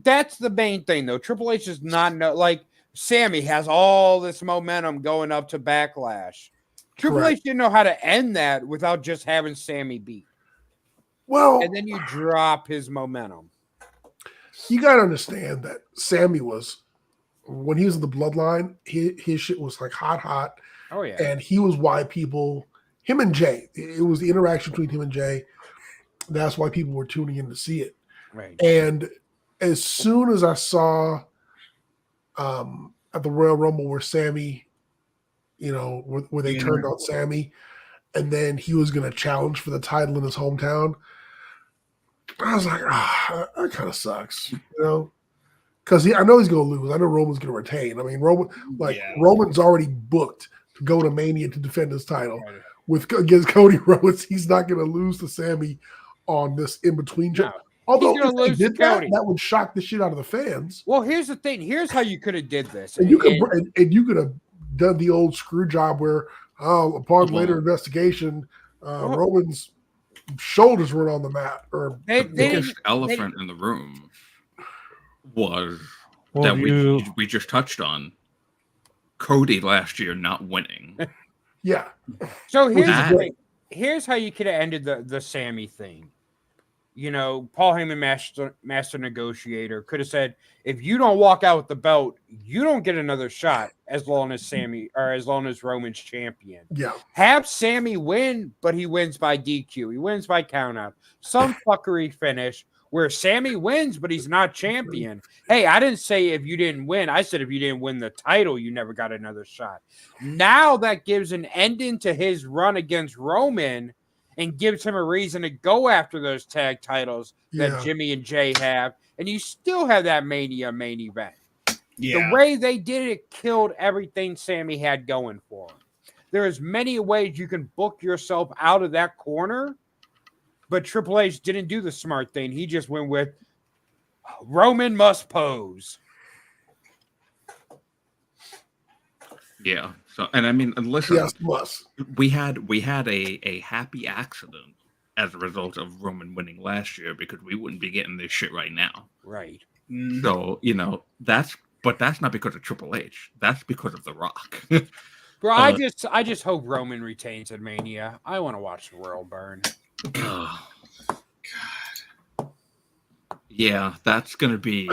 That's the main thing though. Triple H does not know. Like Sammy has all this momentum going up to Backlash. Triple H didn't know how to end that without just having Sammy beat. Well, And then you drop his momentum. You got to understand that Sammy was, when he was in the bloodline, his shit was like hot. Oh, yeah. And he was why him and Jay, it was the interaction between him and Jay. That's why people were tuning in to see it. Right. And as soon as I saw at the Royal Rumble where Sammy, where they turned on Sammy, and then he was going to challenge for the title in his hometown, I was like, that kind of sucks, because I know he's going to lose. I know Roman's going to retain. I mean, Roman's already booked to go to Mania to defend his title against Cody Rhodes. He's not going to lose to Sammy on this in between. No. Although if they did that would shock the shit out of the fans. Well, here's the thing. Here's how you could have did this, and you could have done the old screw job where, upon later investigation, Roman's shoulders were on the mat. Or the biggest elephant in the room was that we just touched on Cody last year not winning. Yeah. So here's the thing. Here's how you could have ended the Sammy thing. Paul Heyman, master negotiator, could have said, if you don't walk out with the belt, you don't get another shot as long as Roman's champion. Yeah. Have Sammy win, but he wins by DQ. He wins by countout. Some fuckery finish where Sammy wins, but he's not champion. Hey, I didn't say if you didn't win. I said if you didn't win the title, you never got another shot. Now that gives an ending to his run against Roman and gives him a reason to go after those tag titles that Jimmy and Jay have. And you still have that Mania main event. Yeah. The way they did it killed everything Sammy had going for him. There's many ways you can book yourself out of that corner, but Triple H didn't do the smart thing. He just went with Roman must pose. Yeah. So, and I mean, listen, yes, we had a happy accident as a result of Roman winning last year because we wouldn't be getting this shit right now. Right. So, that's not because of Triple H. That's because of The Rock. Bro, I just hope Roman retains at Mania. I want to watch the world burn. Oh, God. Yeah, that's gonna be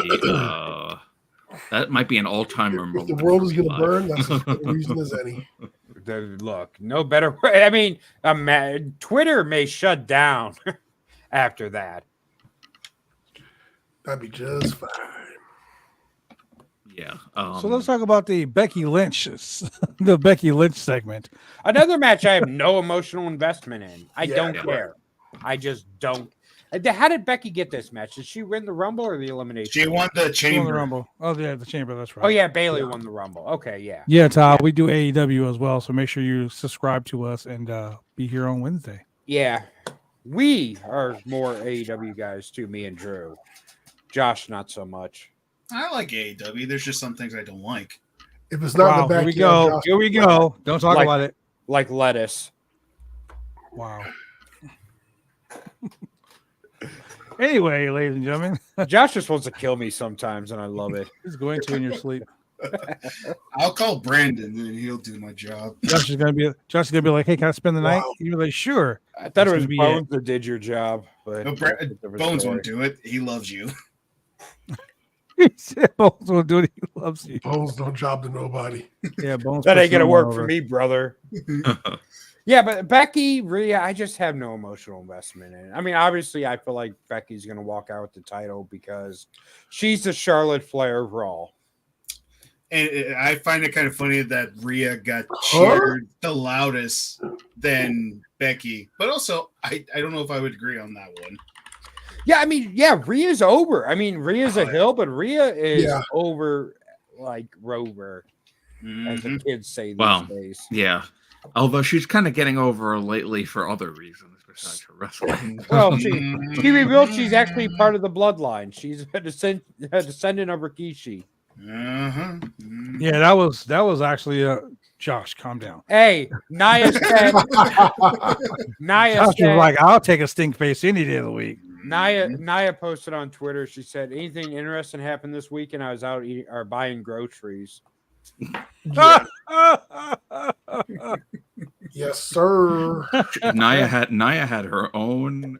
that might be an all-timer moment. If the world is going to burn, that's as good a reason as any. Look, no better way. I mean, Twitter may shut down after that. That'd be just fine. Yeah. So let's talk about the Becky Lynch segment. Another match I have no emotional investment in. I don't care. I just don't. How did Becky get this match? Did she win the Rumble or the Elimination? She won the Chamber. She won the Rumble. Oh, yeah, the Chamber. That's right. Oh, yeah, Bayley won the Rumble. Okay, yeah. Yeah, Todd, we do AEW as well, so make sure you subscribe to us and be here on Wednesday. Yeah. We are more AEW guys, too, me and Drew. Josh, not so much. I like AEW. There's just some things I don't like. If it's not in the back, here we go. Don't talk about it. Like lettuce. Wow. Anyway, ladies and gentlemen, Josh just wants to kill me sometimes, and I love it. He's going to in your sleep. I'll call Brandon, and he'll do my job. Josh is gonna be like, "Hey, can I spend the night?" You're like, "Sure." I thought it was Bones that did your job, but no, Bones won't do it. He loves you. He said Bones won't do it. He loves you. Bones don't job to nobody. Yeah, Bones. That ain't gonna work for me, brother. Yeah, but Becky, Rhea, I just have no emotional investment in it. I mean, obviously, I feel like Becky's going to walk out with the title because she's the Charlotte Flair of Raw. And I find it kind of funny that Rhea got cheered the loudest than Becky. But also, I don't know if I would agree on that one. Yeah, I mean, Rhea's over. I mean, Rhea's a hill, but Rhea is over like Rover, as the kids say these days. Yeah. Although she's kind of getting over lately for other reasons besides her wrestling. Well, she revealed she's actually part of the bloodline. She's a descendant of Rikishi. Yeah, that was actually Josh, calm down. Hey, Naya said. Naya Josh said. was like, I'll take a stink face any day of the week. Naya posted on Twitter. She said, "Anything interesting happened this week?" And I was out eating or buying groceries. Yeah. Yes, sir. Naya had her own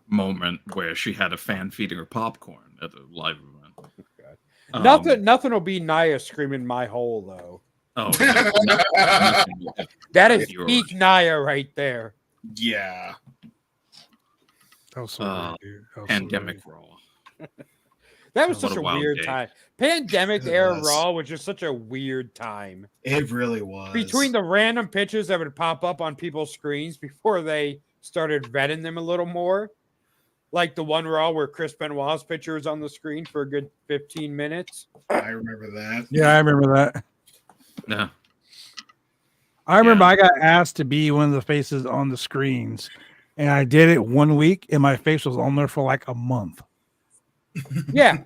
moment where she had a fan feeding her popcorn at a live event. Nothing will be Naya screaming my hole though. Oh, That is peak Naya right there. Yeah. That was so weird, dude. That was Pandemic so Raw. That was What such a a wild weird day. time. Pandemic It era was. Raw was just such a weird time. It really was. Between the random pictures that would pop up on people's screens before they started vetting them a little more, like the one Raw where Chris Benoit's picture was on the screen for a good 15 minutes. I remember that. Yeah, I remember that. Yeah. I remember Yeah. I got asked to be one of the faces on the screens, and I did it 1 week, and my face was on there for like a month. Yeah.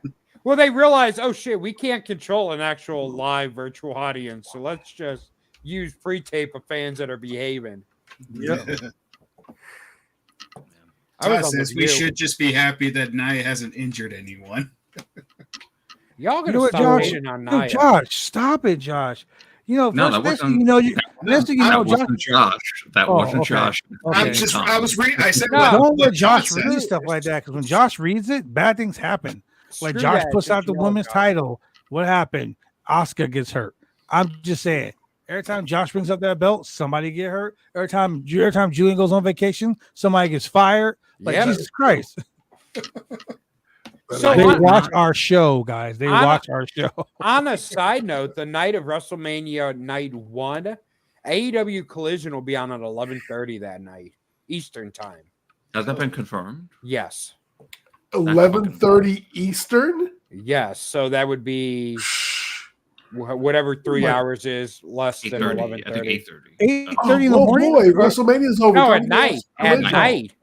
Well, they realized, oh shit, we can't control an actual live virtual audience, so let's just use pre-tape of fans that are behaving. Yep. I was Todd on the says we View. should just be happy that Nia hasn't injured anyone. Y'all You gonna know what, stop Josh? hating on No, Nia. Josh, stop it, Josh. You know, No, first, that next thing wasn't- you know, next thing you know, That Josh. wasn't Josh. That Oh, wasn't okay. Josh. Okay. I was reading. I said, No. what- Don't what let Josh Todd said. read stuff like that, because when Josh reads it, bad things happen. Like Screw Josh that, puts just out the yell, women's Josh. title. What happened? Asuka gets hurt. I'm just saying. Every time Josh brings up that belt, somebody get hurt. Every time Julian goes on vacation, somebody gets fired. Like Yep. Jesus Christ. So They on, watch our show, guys. They watch our show. on a side note, the night of WrestleMania night 1, AEW Collision will be on at 11:30 that night, Eastern time. Has that been confirmed? Yes. 11:30 Eastern. Yes. So that would be whatever 3 hours is less than 8:30. I think 11:30. 8:30. 8:30 in the Oh morning. boy, WrestleMania's over. No, Come at on, night. At Collision. night.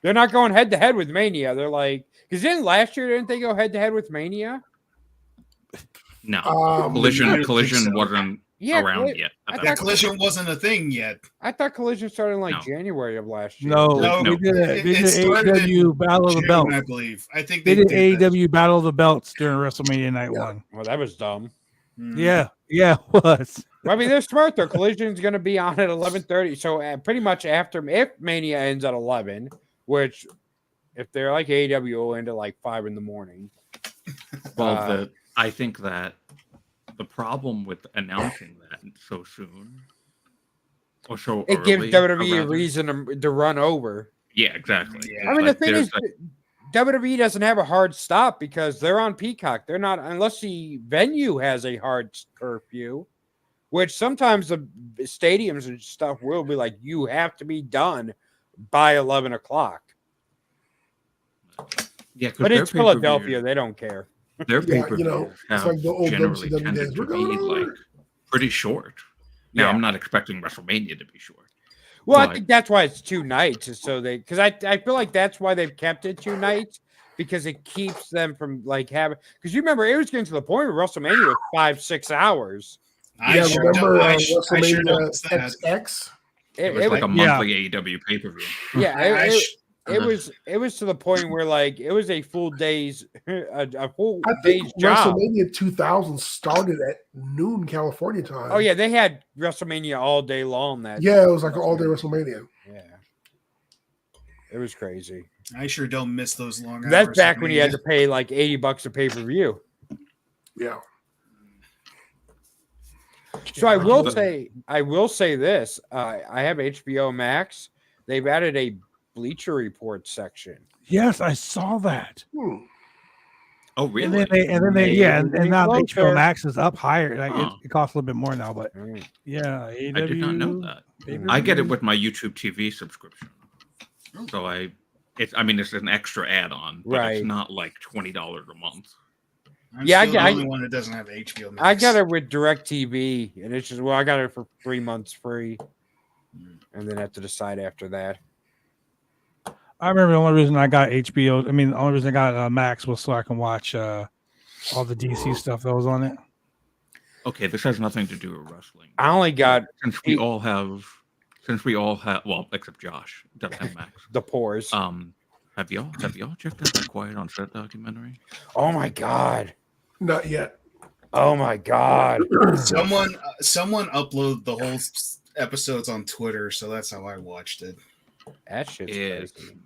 They're not going head to head with Mania. They're like, because then last year, didn't they go head to head with Mania? No. I Collision don't think so. wasn't Yeah, around yet. I at that Yeah, thought- point. Collision wasn't a thing yet. I thought Collision started in like No. January of last year. No, No, they did it it. started They did AEW in Battle of the June, Belts. I believe. I think They did that. AEW Battle of the Belts during WrestleMania Night Yeah. 1. Well, that was dumb. Yeah, it was. Well, I mean, they're smart though. Collision's going to be on at 11:30, so pretty much after if Mania ends at 11, which if they're like AEW will end at like 5 in the morning. Well, I think that the problem with announcing that so soon, or so It gives early, WWE a rather- reason to run over. Yeah, exactly. Yeah. I mean, Like, the thing there's is, WWE doesn't have a hard stop because they're on Peacock. They're not, unless the venue has a hard curfew, which sometimes the stadiums and stuff will be like, you have to be done by 11 o'clock. yeah, 'cause But their it's Philadelphia. pay-per-views- They don't care. Their Yeah, pay-per-views you know, it's have like the old generally WCW tended days. to We're be going like over. pretty short. Now, Yeah. I'm not expecting WrestleMania to be short. Well, I But- think that's why it's 2 nights. Is so they, because I feel like that's why they've kept it 2 nights because it keeps them from like having, because you remember it was getting to the point where WrestleMania was 5-6 hours. I Yeah, sure remember don't- I sure WrestleMania noticed that. XX? It was It like a yeah. monthly AEW pay-per-view. yeah, I it was to the point where like it was a full day's a full I day's think job. WrestleMania 2000 started at noon California time. Oh yeah, they had WrestleMania all day long. That Yeah, it was like an all-day WrestleMania. yeah, it was crazy. I sure don't miss those long hours. That's back of when you had Mania. to pay like $80 a pay per view. Yeah. So I will say this. I have HBO Max. They've added a Bleacher Report section. Yes, I saw that. Oh, And really? then they yeah, and Maybe now closer. HBO Max is up higher. Like Huh. it costs a little bit more now, but Mm. yeah, I did not know that. pay-per-view. I get it with my YouTube TV subscription. So it's an extra add-on, but Right. it's not like $20 a month. I'm Yeah, still the I- only one that doesn't have HBO Max. I got it with DirecTV, and it's just I got it for 3 months free, and then have to decide after that. I remember the only reason I got HBO. I mean, the only reason I got Max was so I can watch all the DC stuff that was on it. Okay, this has nothing to do with wrestling. I only got Since we all have, well, except Josh doesn't have Max. the pores. Have y'all checked out that Quiet on Set documentary? Oh my god. Not yet. Oh my god. Someone uploaded the whole episodes on Twitter, so that's how I watched it. That shit's It's crazy.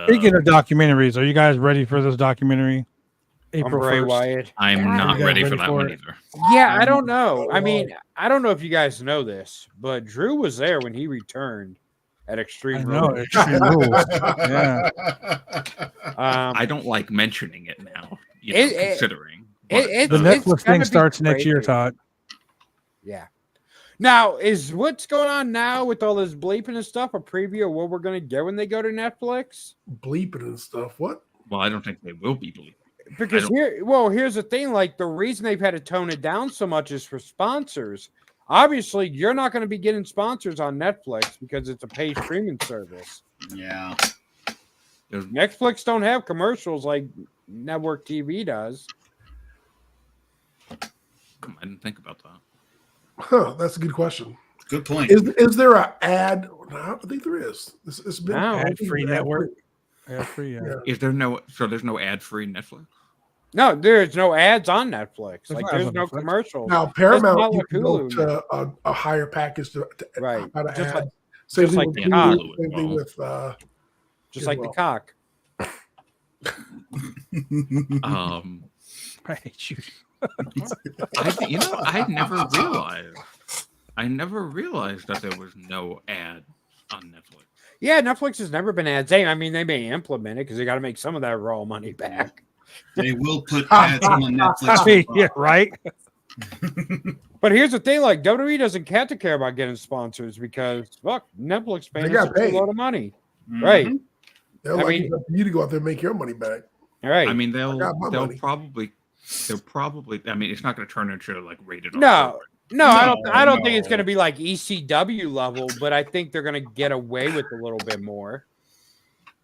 Speaking of documentaries, are you guys ready for this documentary? I'm Bray 1st. Wyatt. I'm not You guys ready for ready that for one it? either. Yeah, I don't know. I mean, I don't know if you guys know this, but Drew was there when he returned at I Extreme know, Rules. Extreme Rules. Yeah. I don't like mentioning it now, considering. It's The Netflix gonna thing be starts next year, crazy. Todd. Yeah. Now, is what's going on now with all this bleeping and stuff a preview of what we're going to get when they go to Netflix? Bleeping and stuff. What? Well, I don't think they will be believed. Because here's the thing. Like, the reason they've had to tone it down so much is for sponsors. Obviously, you're not going to be getting sponsors on Netflix because it's a paid streaming service. Yeah. Netflix don't have commercials like network TV does. I didn't think about that. Huh, that's a good question. Good point. Is there an ad? No, I think there is. It's been No. Ad-free network. Ad-free, yeah. Yeah. There's no ad-free Netflix? No, there's no ads on Netflix. There's Like, no there's ads on no Netflix. commercials. Now not Paramount, you like can go Hulu to a higher package to Right. how to Just add. like- Same just thing like with the Hulu, cock. same thing with Just like the cock. I hate you. I never realized that there was no ad on Netflix. Yeah, Netflix has never been ads. I mean, they may implement it because they got to make some of that raw money back. They will put ads on Netflix. I mean, yeah, right? But here's the thing: like WWE doesn't have to care about getting sponsors because fuck, Netflix pays got us a paid. lot of money, Mhm. right? They'll I like mean- it's up to you to go out there and make your money back. All right. I mean, got my they'll money. probably. I mean, it's not going to turn into like rated R. No, No, I don't think it's no. going to be like ECW level, but I think they're going to get away with a little bit more.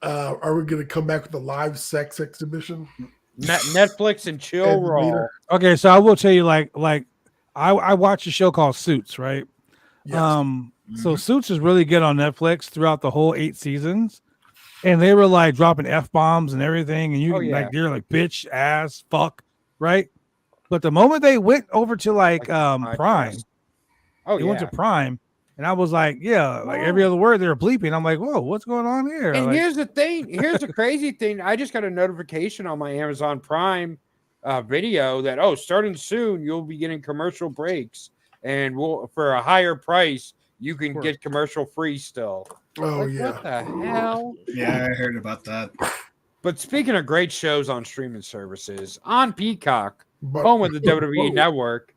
Are we going to come back with a live sex exhibition? Netflix and chill And raw. later. Okay, so I will tell you, like I watched a show called Suits, right? Yes. So Suits is really good on Netflix throughout the whole 8 seasons, and they were like dropping F-bombs and everything, and you Oh, can yeah. like they're like bitch, ass, fuck, right? But the moment they went over to like Prime, Oh they yeah. went to Prime, and I was like, yeah, like every other word they were bleeping. I'm like, whoa, what's going on here? And Like, here's the thing. Here's the crazy thing. I just got a notification on my Amazon Prime video that starting soon you'll be getting commercial breaks, and for a higher price you can get commercial free still. Oh Like, yeah. what the hell? Yeah, I heard about that. But speaking of great shows on streaming services, on Peacock, But, home of the WWE Whoa. Network,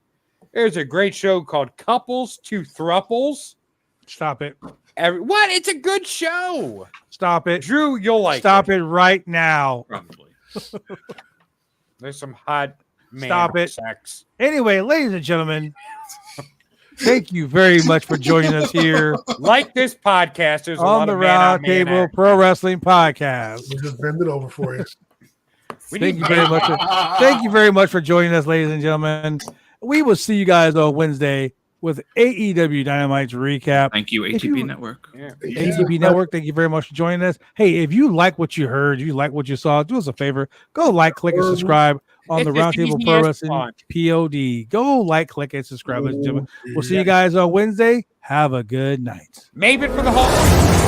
there's a great show called Couples to Thruples. stop it, What? It's a good show. stop it, Drew, you'll like stop it right now. Probably. There's some hot man Stop it. sex. Anyway, ladies and gentlemen, thank you very much for joining us here Like this podcast, there's a on lot the of man-on-man Roundtable action. Pro Wrestling Podcast. We'll just bend it over for you. Thank you very much. Thank you very much for joining us, ladies and gentlemen. We will see you guys on Wednesday with AEW Dynamite's recap. Thank you, If ATP you- Network. Yeah. ATP Network, thank you very much for joining us. Hey, if you like what you heard, you like what you saw, do us a favor. Go like, click, and subscribe on the It's as Roundtable easy Pro as Wrestling fun. POD. Go like, click, and subscribe, ladies and gentlemen. We'll see you guys on Wednesday. Have a good night. Maven for the whole.